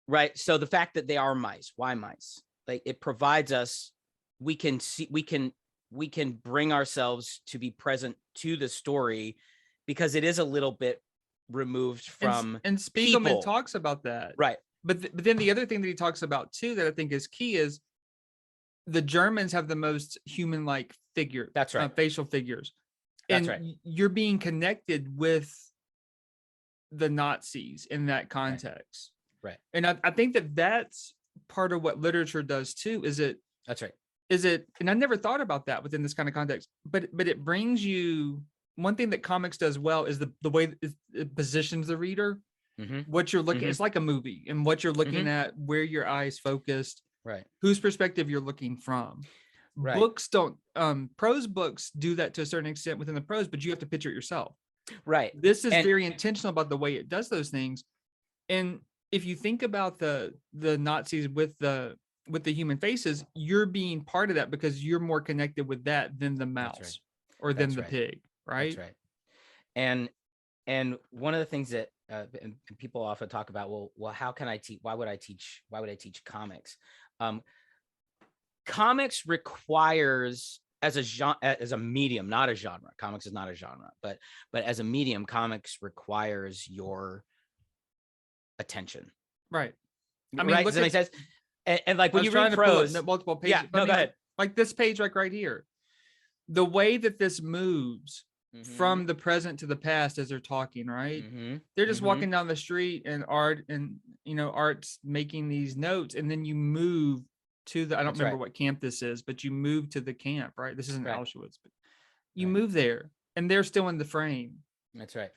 right? So the fact that they are mice, why mice? Like, it provides us, we can bring ourselves to be present to the story, because it is a little bit removed from and Spiegelman people. Talks about that, right? But then the other thing that he talks about too that I think is key is the Germans have the most human-like figure, That's right. facial figures, That's and right. you're being connected with the Nazis in that context. Right. And I think that that's part of what literature does too. That's right. And I never thought about that within this kind of context, but it brings you, one thing that comics does well is the way it positions the reader, Mm-hmm. what you're looking, Mm-hmm. it's like a movie, and what you're looking Mm-hmm. at, where your eyes focused, Right. whose perspective you're looking from. Right. Books don't, prose books do that to a certain extent within the prose, but you have to picture it yourself. Right. This is And very intentional about the way it does those things. And if you think about the Nazis with the human faces, you're being part of that because you're more connected with that than the That's mouse right. or than That's the right. pig, That's right? right. And one of the things that and people often talk about, well, how can I teach? Why would I teach comics? Comics requires, as a genre, as a medium, not a genre. Comics is not a genre, but as a medium, comics requires your attention. Right. I mean, Right? Does look that make at, sense? And like I when was you trying read to pull it prose, multiple pages. yeah. But I No, go mean, ahead. like this page, like right here, the way that this moves from the present to the past as they're talking, right? Mm-hmm. They're just Mm-hmm. walking down the street, and Art's making these notes, and then you move to the, I don't That's remember right. what camp this is, but you move to the camp, right? This isn't Right. Auschwitz, but you Right. move there, and they're still in the frame. That's right.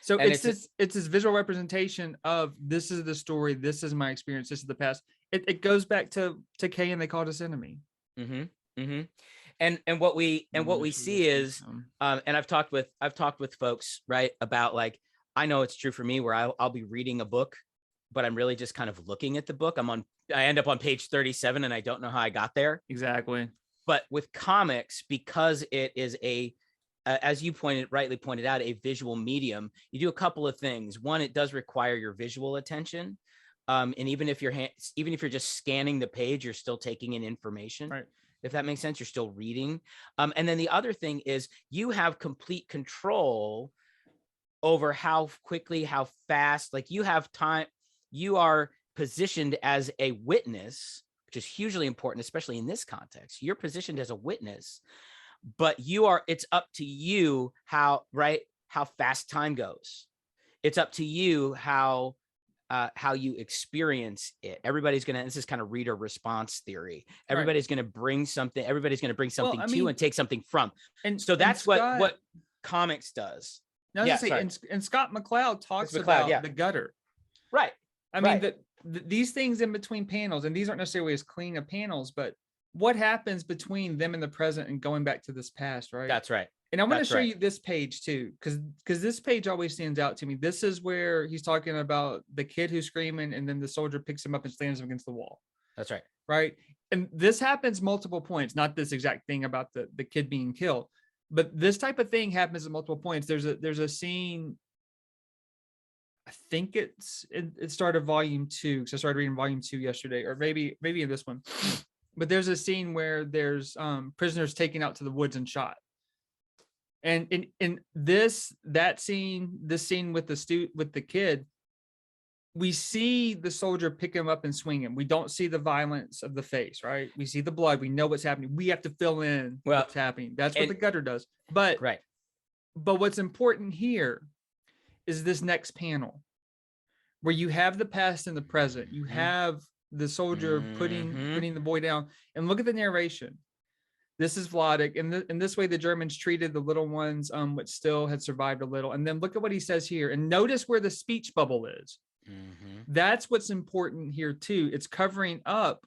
So And it's this visual representation of, this is the story, this is my experience, this is the past. It goes back to Kay, and they called us enemy. Mm-hmm. Mm-hmm. And what we see is, and I've talked with folks, right, about, like, I know it's true for me, where I'll be reading a book, but I'm really just kind of looking at the book. I end up on page 37 and I don't know how I got there. Exactly. But with comics, because it is as you rightly pointed out, a visual medium, you do a couple of things. One, it does require your visual attention. And even if you're just scanning the page, you're still taking in information. Right. If that makes sense, you're still reading. And then the other thing is, you have complete control over how quickly, how fast, like, you have time. You are positioned as a witness, which is hugely important, especially in this context. You're positioned as a witness, but it's up to you how fast time goes. It's up to you how you experience it. This is kind of reader response theory. Everybody's going to bring something. Everybody's going to bring something and take something from. And so that's what comics does. And Scott McCloud talks about the gutter. Right. I mean, these things in between panels, and these aren't necessarily as clean of panels, but what happens between them and the present and going back to this past, right? That's right. And I want to show you this page too, because this page always stands out to me. This is where he's talking about the kid who's screaming, and then the soldier picks him up and slams him against the wall. That's right. Right. And this happens multiple points, not this exact thing about the kid being killed, but this type of thing happens at multiple points. There's a scene, I think it started volume 2, because I started reading volume 2 yesterday, or maybe in this one. But there's a scene where there's prisoners taken out to the woods and shot. And in this scene with the kid, we see the soldier pick him up and swing him. We don't see the violence of the face, right? We see the blood. We know what's happening. We have to fill in what's happening. That's what the gutter does. But what's important here is this next panel, where you have the past and the present. You have the soldier putting the boy down, and look at the narration. This is Vladek, and in this way the Germans treated the little ones, which still had survived a little. And then look at what he says here, and notice where the speech bubble is. That's what's important here too. It's covering up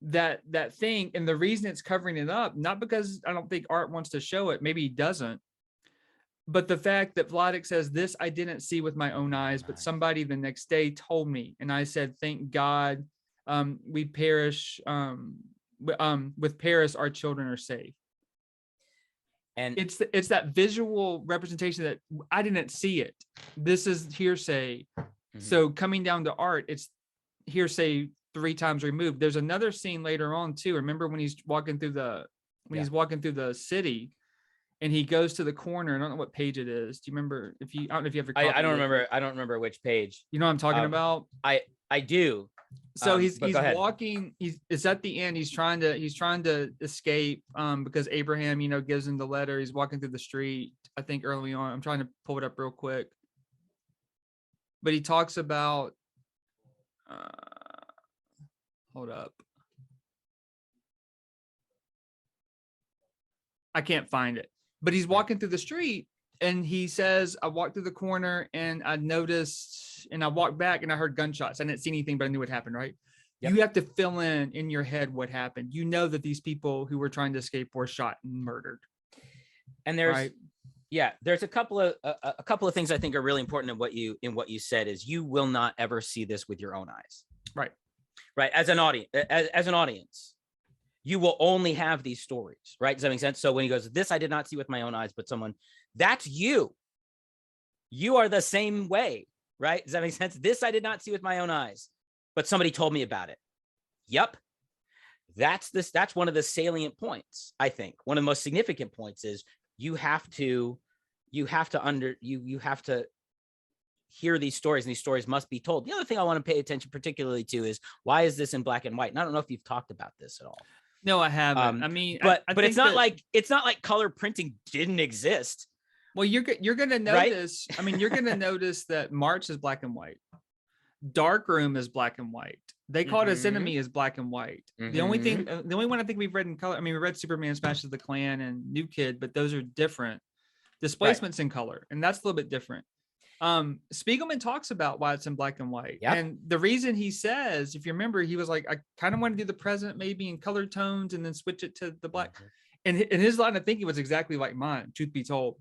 that thing, and the reason it's covering it up, not because I don't think Art wants to show it, maybe he doesn't, but the fact that Vladek says, "This I didn't see with my own eyes, but somebody the next day told me, and I said, thank God, we perish. With Paris, our children are safe." And it's that visual representation that I didn't see it. This is hearsay. So coming down to Art, it's hearsay 3 times removed. There's another scene later on too. Remember when he's walking through the city, and he goes to the corner. I don't know what page it is. Do you remember? I don't know if you ever. I don't remember. I don't remember which page. You know what I'm talking about? I do. So he's but go ahead. walking. It's at the end. He's trying to escape because Abraham, gives him the letter. He's walking through the street. I think early on. I'm trying to pull it up real quick. But he talks about. Hold up. I can't find it. But he's walking through the street and he says, I walked through the corner and I noticed, and I walked back and I heard gunshots. I didn't see anything, but I knew what happened, right? Yep. You have to fill in your head what happened. You know that these people who were trying to escape were shot and murdered. And there's, there's a couple of things I think are really important in what you said is you will not ever see this with your own eyes. Right. As an audience, you will only have these stories, right? Does that make sense? So when he goes, this I did not see with my own eyes, but someone, that's you. You are the same way, right? Does that make sense? This I did not see with my own eyes, but somebody told me about it. Yep. That's one of the salient points, I think. One of the most significant points is you have to hear these stories, and these stories must be told. The other thing I want to pay attention particularly to is why is this in black and white? And I don't know if you've talked about this at all. No, I haven't. I mean, but it's not like color printing didn't exist. Well, you're going to notice. Right? I mean, you're going to notice that March is black and white. Darkroom is black and white. They call it His Enemy is black and white. The only one I think we've read in color. I mean, we read Superman Smashes the Klan and New Kid, but those are different. Displacements in color, and that's a little bit different. Spiegelman talks about why it's in black and white. Yep. And the reason he says, if you remember, he was like, I kind of want to do the president maybe in colored tones and then switch it to the black. And his line of thinking was exactly like mine, truth be told.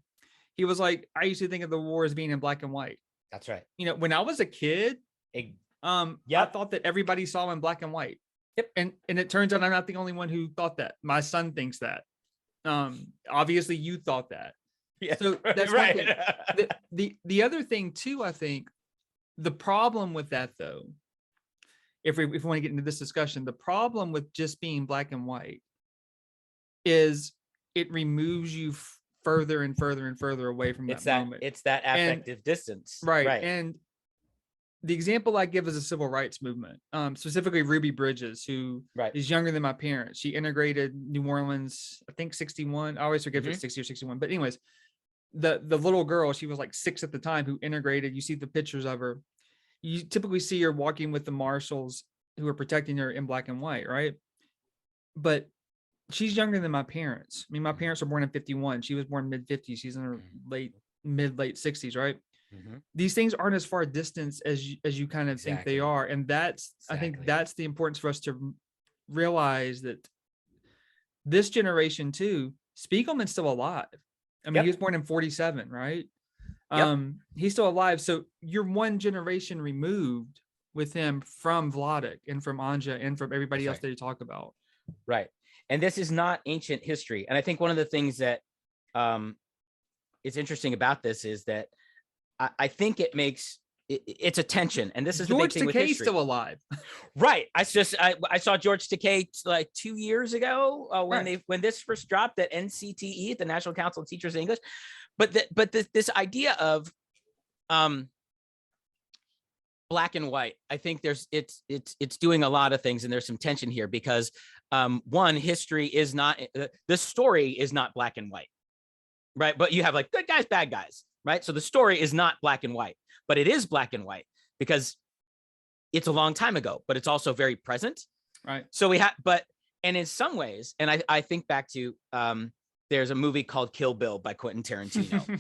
He was like, I used to think of the war as being in black and white. That's right. When I was a kid, I thought that everybody saw in black and white. Yep. And it turns out I'm not the only one who thought that. My son thinks that. Obviously you thought that. Yeah, so that's right. The other thing too, I think the problem with that though, if we want to get into this discussion, the problem with just being black and white is it removes you further and further and further away from that moment. It's that affective distance. Right. And the example I give is a civil rights movement, specifically Ruby Bridges, who is younger than my parents. She integrated New Orleans, I think 61. I always forget if it's 60 or 61. But anyways, the little girl, she was like 6 at the time, who integrated. You see the pictures of her. You typically see her walking with the marshals who are protecting her in black and white, right? But she's younger than my parents. I mean, my parents were born in 51. She was born mid-50s. She's in her late 60s, right? These things aren't as far distance as you kind of think they are. And I think that's the importance for us to realize that this generation too, Spiegelman's still alive. I mean, he was born in 47, right? He's still alive. So you're one generation removed with him from Vladik and from Anja and from everybody else that you talk about. Right. And this is not ancient history. And I think one of the things that is interesting about this is that I think it's a tension. And this is the big thing with history. George Takei's still alive. Right. I saw George Takei like 2 years ago when this first dropped at NCTE, the National Council of Teachers of English. But this idea of black and white, I think it's doing a lot of things, and there's some tension here because one, history is not, the story is not black and white, right? But you have like good guys, bad guys, right? So the story is not black and white, but it is black and white because it's a long time ago, but it's also very present. Right. So and in some ways, and I think back to, there's a movie called Kill Bill by Quentin Tarantino.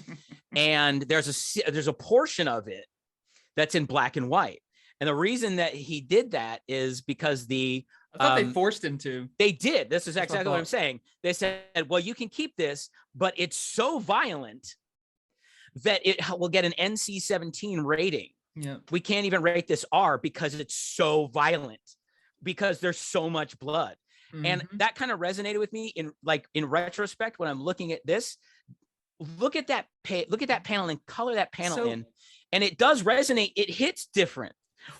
And there's a portion of it that's in black and white. And the reason that he did that is because I thought they forced him to. They did. This is exactly what I'm saying. They said, well, you can keep this, but it's so violent that it will get an NC-17 rating. Yeah. We can't even rate this R because it's so violent, because there's so much blood. And that kind of resonated with me in retrospect when I'm looking at this. Look at that panel and color that panel in, and it does resonate. It hits different,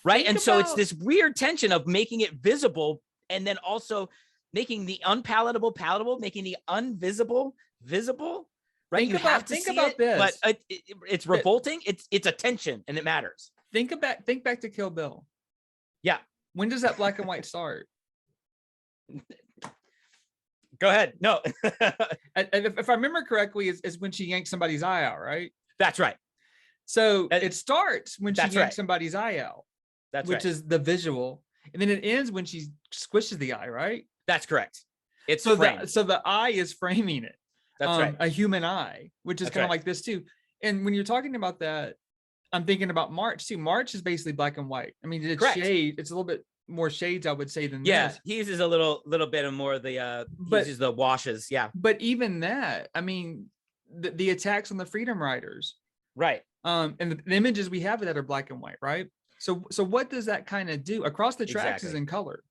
right? And so it's this weird tension of making it visible and then also making the unpalatable palatable, making the invisible visible. Right? Think about this, but it's revolting. It's a tension, and it matters. Think back to Kill Bill. Yeah. When does that black and white start? Go ahead. No. If I remember correctly, is when she yanks somebody's eye out, right? That's right. So it starts when she That's yanks right. somebody's eye out, That's which right. is the visual, and then it ends when she squishes the eye, right? That's correct. It's So framed. the eye is framing it. That's right. A human eye, which is That's kind of right. like this too. And when you're talking about that, I'm thinking about March too. March is basically black and white. I mean, it's Correct. shade. It's a little bit more shades, I would say, than Yeah, this. he uses a little bit of more of the he uses the washes. Yeah. But even that, I mean, the attacks on the Freedom Riders, Right. and the images we have of that are black and white, right? So what does that kind of do? Across the Tracks is Exactly. in color.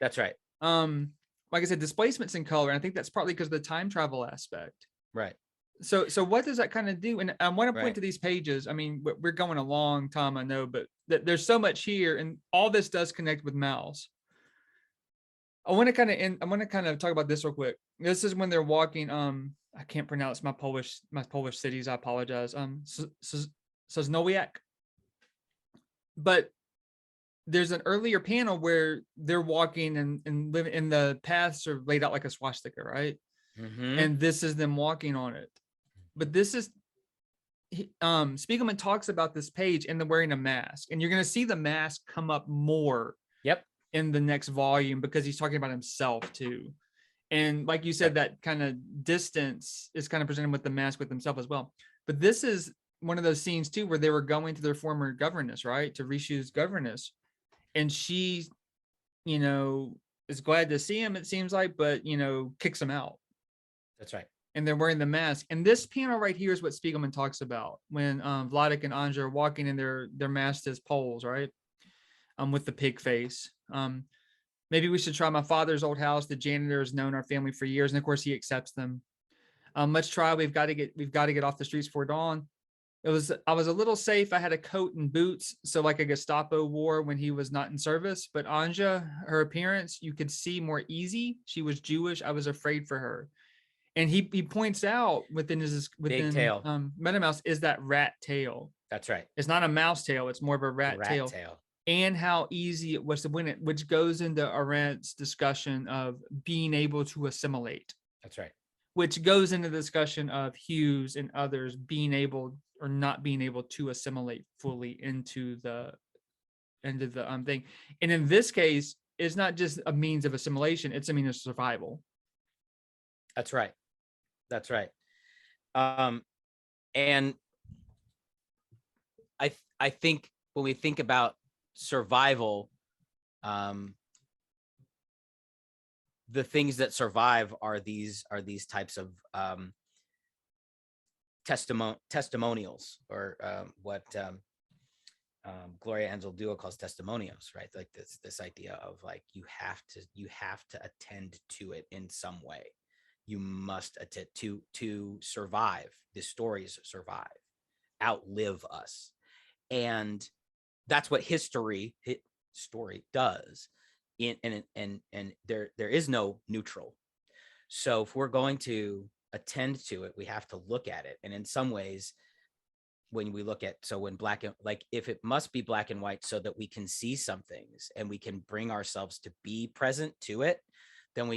That's right. Like I said, displacement's in color, and I think that's partly because of the time travel aspect. Right. So what does that kind of do? And I want to point Right. to these pages. I mean, we're going a long time, I know, but there's so much here, and all this does connect with Mouse. I want to kind of talk about this real quick. This is when they're walking. I can't pronounce my Polish cities. I apologize. Sosnowiec. But there's an earlier panel where they're walking and living, and the paths are laid out like a swastika, right? Mm-hmm. And this is them walking on it. But this is Spiegelman talks about this page and they're wearing a mask, and you're going to see the mask come up more. Yep. In the next volume, because he's talking about himself too. And like you said, that kind of distance is kind of presented with the mask with himself as well. But this is one of those scenes too where they were going to their former governess, right, to Rishu's governess, and she, is glad to see him, it seems like, but kicks him out. That's right. And they're wearing the mask. And this panel right here is what Spiegelman talks about when Vladek and Anja are walking in their masked as Poles, right? With the pig face. Maybe we should try my father's old house. The janitor has known our family for years, and of course he accepts them. Let's try. We've got to get off the streets before dawn. I was a little safe. I had a coat and boots, so like a Gestapo wore when he was not in service. But Anja, her appearance, you could see more easy. She was Jewish. I was afraid for her. And he points out within big tail. MetaMouse is that rat tail. That's right. It's not a mouse tail. It's more of a rat tail. And how easy it was to win it, which goes into Arendt's discussion of being able to assimilate. That's right. Which goes into the discussion of Hughes and others being able or not being able to assimilate fully into the thing. And in this case, it's not just a means of assimilation; it's a means of survival. That's right. That's right. And I think when we think about survival, the things that survive are these types of testimonials, or what Gloria Anzaldúa calls testimonios, right? Like this idea of like you have to attend to it in some way. You must attend to survive. The stories survive, outlive us, and that's what story does. And there is no neutral. So if we're going to attend to it, we have to look at it. And in some ways, when we look at, if it must be black and white so that we can see some things and we can bring ourselves to be present to it, then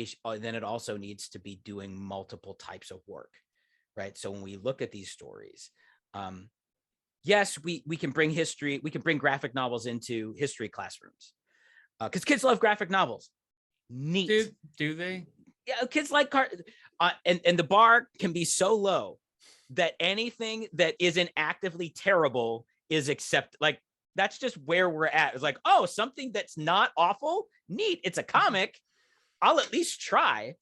it also needs to be doing multiple types of work, right? So when we look at these stories, yes, we can bring history, we can bring graphic novels into history classrooms, because kids love graphic novels. Neat. Do they? Yeah, kids like and the bar can be so low that anything that isn't actively terrible is accepted. Like, that's just where we're at. It's like, oh, something that's not awful, neat. It's a comic. I'll at least try.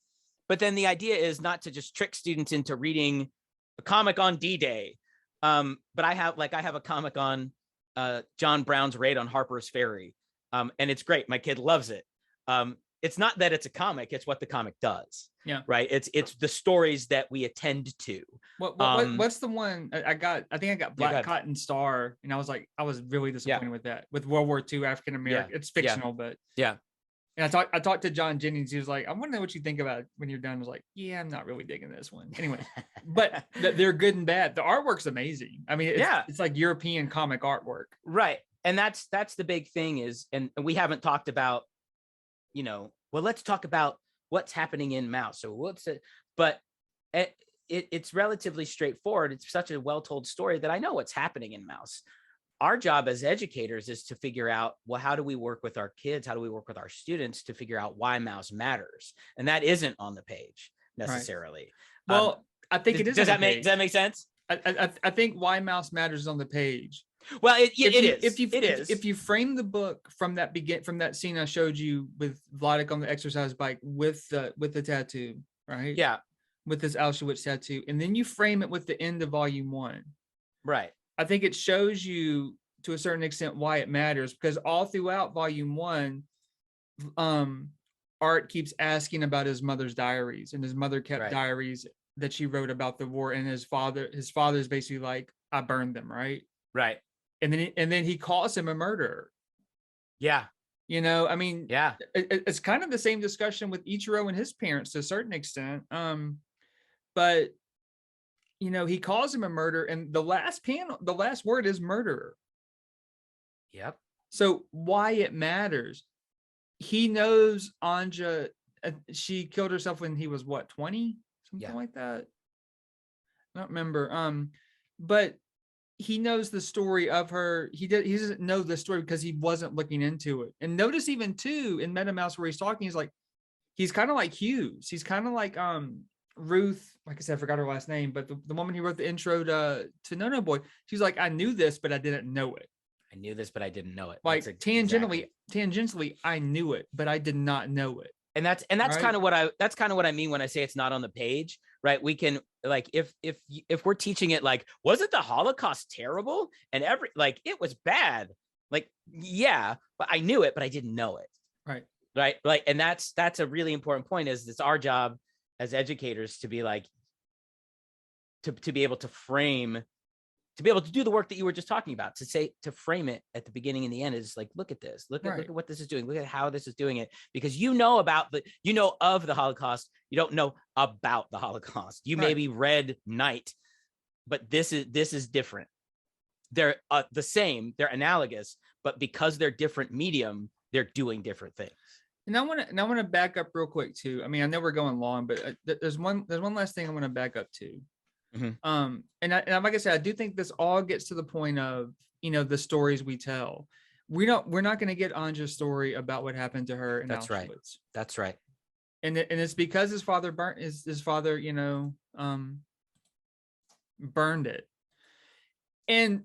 But then the idea is not to just trick students into reading a comic on D-Day. But I have a comic on John Brown's raid on Harper's Ferry. And it's great. My kid loves it. It's not that it's a comic, it's what the comic does. Yeah. Right. It's the stories that we attend to. What's the one I got? I think I got Black Cotton Star, and I was really disappointed with that, with World War II African American. Yeah. It's fictional, but yeah. And I talked to John Jennings. He was like, I want to know what you think about it when you're done. I was like, yeah, I'm not really digging this one. Anyway, but they're good and bad. The artwork's amazing. I mean, it's like European comic artwork. Right. And that's the big thing is, and we haven't talked about, well, let's talk about what's happening in Mouse. So what's it, but it's relatively straightforward. It's such a well-told story that I know what's happening in Mouse. Our job as educators is to figure out, well, how do we work with our kids? How do we work with our students to figure out why Mouse matters? And that isn't on the page necessarily. Right. Well, I think it is. Does that make sense? I think why Mouse matters is on the page. Well, it is. If you frame the book from that scene I showed you with Vladek on the exercise bike with the tattoo, right? Yeah. With this Auschwitz tattoo, and then you frame it with the end of volume 1. Right. I think it shows you to a certain extent why it matters, because all throughout volume 1, Art keeps asking about his mother's diaries, and his mother kept diaries that she wrote about the war, and his father's basically like, I burned them, right? Right. And then he calls him a murderer. Yeah. I mean, yeah, it's kind of the same discussion with Ichiro and his parents to a certain extent. But he calls him a murderer, and the last word is murderer. Yep. So why it matters? He knows Anja, she killed herself when he was what, 20? Something like that. I don't remember. But he knows the story of her. He doesn't know the story because he wasn't looking into it. And notice even too in MetaMouse where he's talking, he's kind of like Hughes. He's kind of like Ruth, like I said, I forgot her last name, but the woman who wrote the intro to No No Boy, she's like, I knew this, but I didn't know it. I knew this, but I didn't know it. Like tangentially, I knew it, but I did not know it. And that's right? kind of what I mean when I say it's not on the page, right? We can, like, if we're teaching it, like, wasn't the Holocaust terrible? And it was bad. Like, yeah, but I knew it, but I didn't know it. Right. Right. Like, and that's a really important point, is it's our job as educators to be like, to be able to frame, to be able to do the work that you were just talking about, to frame it at the beginning and the end is like, look at this, look at what this is doing, look at how this is doing it, because of the Holocaust, you don't know about the Holocaust. You maybe read Night, but this is different. They're the same, they're analogous, but because they're different medium, they're doing different things. And I want to back up real quick too. I mean, I know we're going long, but there's one last thing I want to back up to. Mm-hmm. And like I said, I do think this all gets to the point of, the stories we tell. We're not going to get Anja's story about what happened to her in Auschwitz. Right. That's right. And it's because his father burned it. And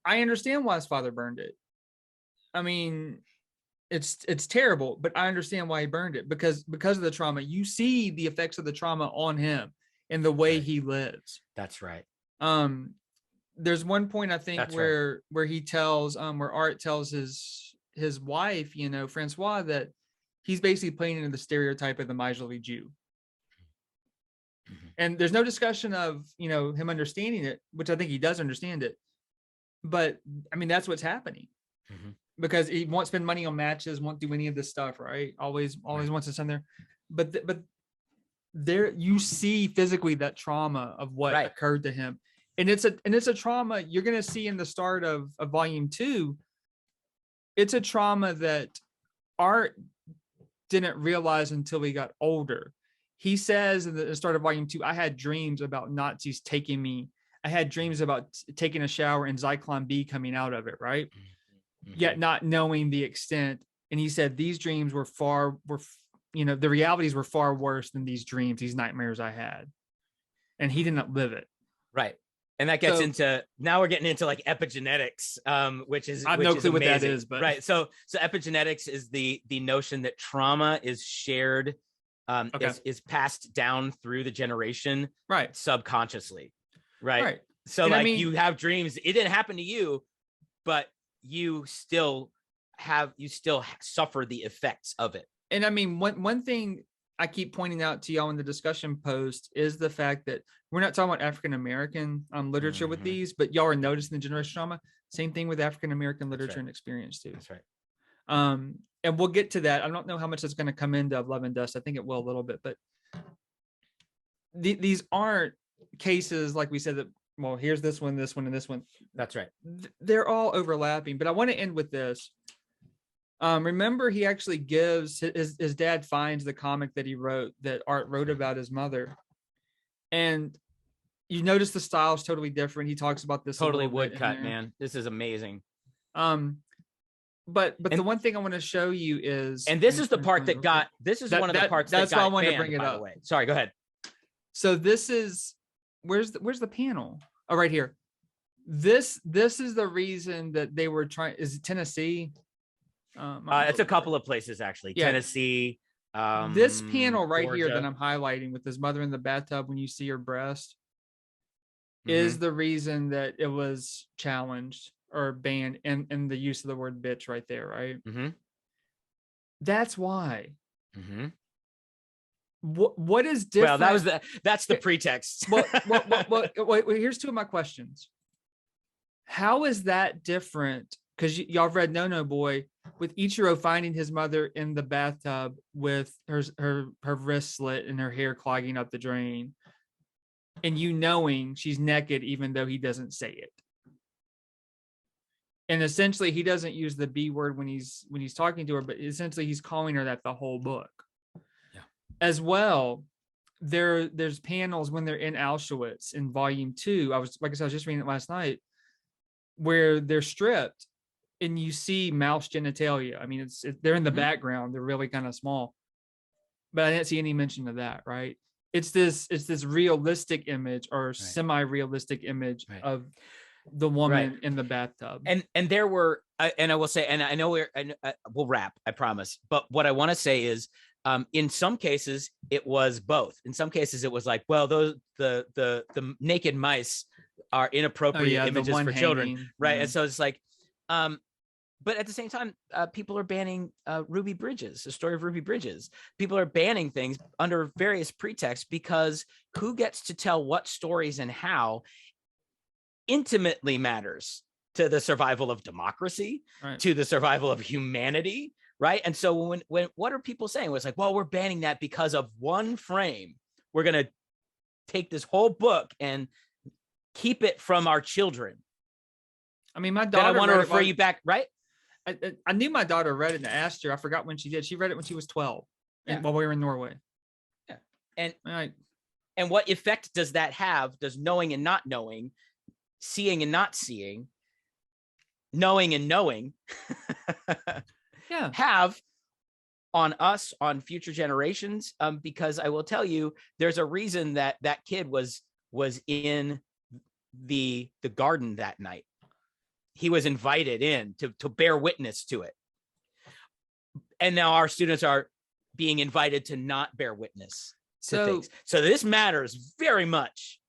I understand why his father burned it. I mean, it's terrible, but I understand why he burned it, because of the trauma. You see the effects of the trauma on him and the way he lives. That's right. There's one point I think where he tells where Art tells his wife, Francois, that he's basically playing into the stereotype of the miserly Jew. Mm-hmm. And there's no discussion of him understanding it, which I think he does understand it. But I mean, that's what's happening. Mm-hmm. Because he won't spend money on matches, won't do any of this stuff, right? Always wants to send there. But there you see physically that trauma of what occurred to him. And it's a trauma you're going to see in the start of volume 2. It's a trauma that Art didn't realize until he got older. He says in the start of volume 2, I had dreams about Nazis taking me. I had dreams about taking a shower and Zyklon B coming out of it, right? Mm-hmm. Yet not knowing the extent. And he said these dreams were the realities were far worse than these dreams, these nightmares I had. And he didn't live it. Right. And that gets into, now we're getting into like epigenetics, which is, I have no clue what that is, but right. So epigenetics is the notion that trauma is shared, is passed down through the generation, right, subconsciously. Right. So and you have dreams. It didn't happen to you, but you still suffer the effects of it. And I mean, one thing I keep pointing out to y'all in the discussion post is the fact that we're not talking about African-American literature with these, but y'all are noticing the generational trauma. Same thing with African-American literature and experience too. That's right. And we'll get to that. I don't know how much that's going to come into Love and Dust. I think it will a little bit, but these aren't cases, like we said, that well, here's this one, and this one. That's right. They're all overlapping, but I want to end with this. Remember, he actually gives his dad finds the comic that he wrote, that Art wrote about his mother, and you notice the style is totally different. He talks about this Totally a little bit woodcut, man. This is amazing. But the one thing I want to show you is, and this is the part that got, this is one of the parts that's that got why I wanted banned, to bring it by up. the way. Sorry, go ahead. So this is, where's the panel? Oh, right here. This is the reason that they were trying. Is it Tennessee? It's a couple of places actually. Yeah. Tennessee. This panel right Georgia. here that I'm highlighting with his mother in the bathtub when you see her breast is the reason that it was challenged or banned in the use of the word bitch right there, right? That's why. What is different? Well, that's the pretext. well, here's two of my questions. How is that different? Because y'all have read No Boy, with Ichiro finding his mother in the bathtub with her wrist slit and her hair clogging up the drain, and you knowing she's naked even though he doesn't say it. And essentially he doesn't use the B word when he's talking to her, but essentially he's calling her that the whole book. Yeah. As well, there's panels when they're in Auschwitz in volume 2. I was just reading it last night, where they're stripped and you see mouse genitalia. I mean, they're in the background. They're really kind of small, but I didn't see any mention of that. Right. It's this realistic image or semi-realistic image of the woman in the bathtub. And there were, and I will say, and I know we'll wrap, I promise. But what I want to say is, in some cases it was both. In some cases it was like, well, the naked mice are inappropriate images for children, right? And so it's like, but at the same time, people are banning Ruby Bridges, the story of Ruby Bridges. People are banning things under various pretexts, because who gets to tell what stories and how intimately matters to the survival of democracy, to the survival of humanity, right? And so when what are people saying? It's like, well, we're banning that because of one frame. We're going to take this whole book and keep it from our children. I mean, my daughter. I want to refer you back, right? I knew my daughter read it and asked her. I forgot when she did. She read it when she was 12, while we were in Norway. Yeah, and what effect does that have? Does knowing and not knowing, seeing and not seeing, knowing and knowing, have on us, on future generations? Because I will tell you, there's a reason that kid was in the garden that night. He was invited in to bear witness to it. And now our students are being invited to not bear witness to things. So this matters very much.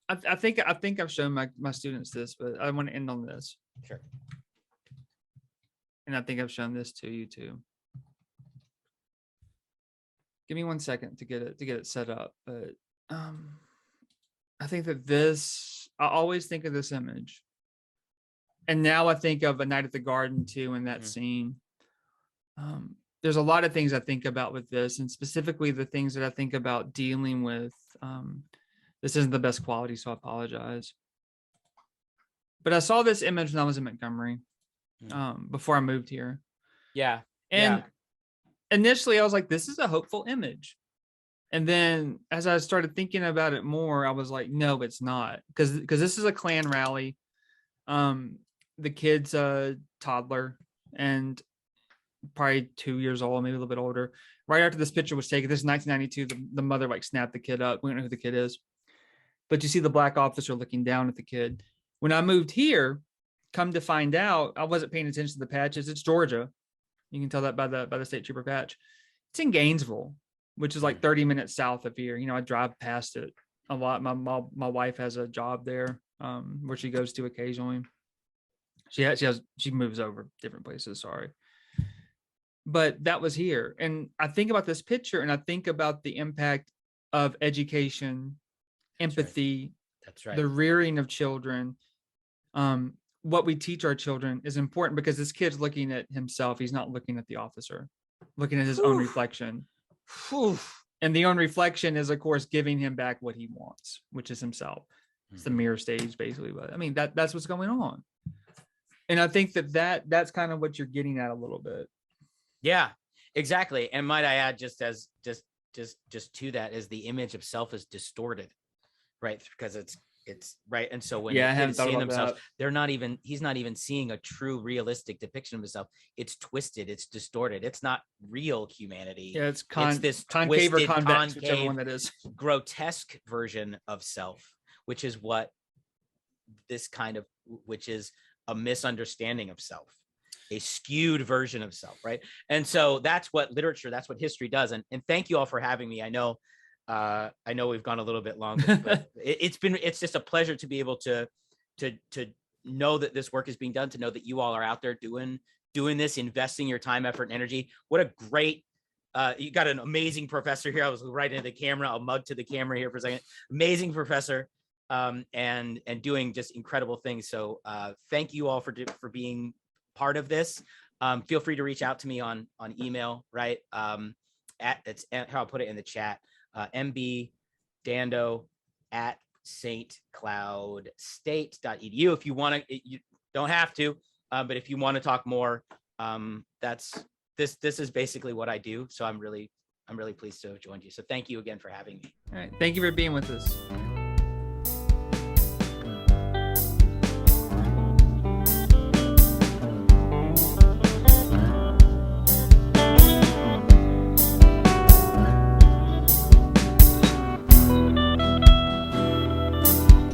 I think I've shown my students this, but I want to end on this. Sure. And I think I've shown this to you too. Give me 1 second to get it set up. But I think that I always think of this image. And now I think of A Night at the Garden too, in that scene. There's a lot of things I think about with this, and specifically the things that I think about dealing with. This isn't the best quality, so I apologize. But I saw this image when I was in Montgomery, before I moved here. Yeah. And initially I was like, this is a hopeful image. And then as I started thinking about it more, I was like, no, it's not. Because this is a Klan rally. The kid's a toddler and probably 2 years old, maybe a little bit older. Right after this picture was taken, this is 1992, the mother like snapped the kid up. We don't know who the kid is. But you see the black officer looking down at the kid. When I moved here, come to find out, I wasn't paying attention to the patches. It's Georgia. You can tell that by the state trooper patch. It's in Gainesville, which is like 30 minutes south of here. You know, I drive past it a lot. My wife has a job there, where she goes to occasionally. She moves over different places. Sorry. But that was here. And I think about this picture and I think about the impact of education, empathy, That's right. The rearing of children. What we teach our children is important, because this kid's looking at himself. He's not looking at the officer, looking at his own reflection. And the own reflection is, of course, giving him back what he wants, which is himself. It's the mirror stage, basically. But I mean, that's what's going on. And I think that's kind of what you're getting at a little bit. Yeah, exactly. And might I add, just to that, is the image of self is distorted, right? Because it's right. And so when Yeah, I the kid hadn't is thought seeing about themselves, that. he's not even seeing a true realistic depiction of himself. It's twisted, it's distorted. It's not real humanity. Yeah, it's this concave or twisted, convex, whichever concave, one that is. grotesque version of self, which is what which is a misunderstanding of self, a skewed version of self, right? And so that's what literature, that's what history does. And thank you all for having me. I know we've gone a little bit long, but it's just a pleasure to be able to know that this work is being done, to know that you all are out there doing this, investing your time, effort, and energy. What a great you got an amazing professor here. I was right into the camera. I'll mug to the camera here for a second. Amazing professor, and doing just incredible things. So thank you all for being part of this. Feel free to reach out to me on email, right? It's how I'll put it in the chat. mbdando at stcloudstate.edu. If you want to, you don't have to, but if you want to talk more, this is basically what I do. So I'm really pleased to have joined you. So thank you again for having me. All right. Thank you for being with us.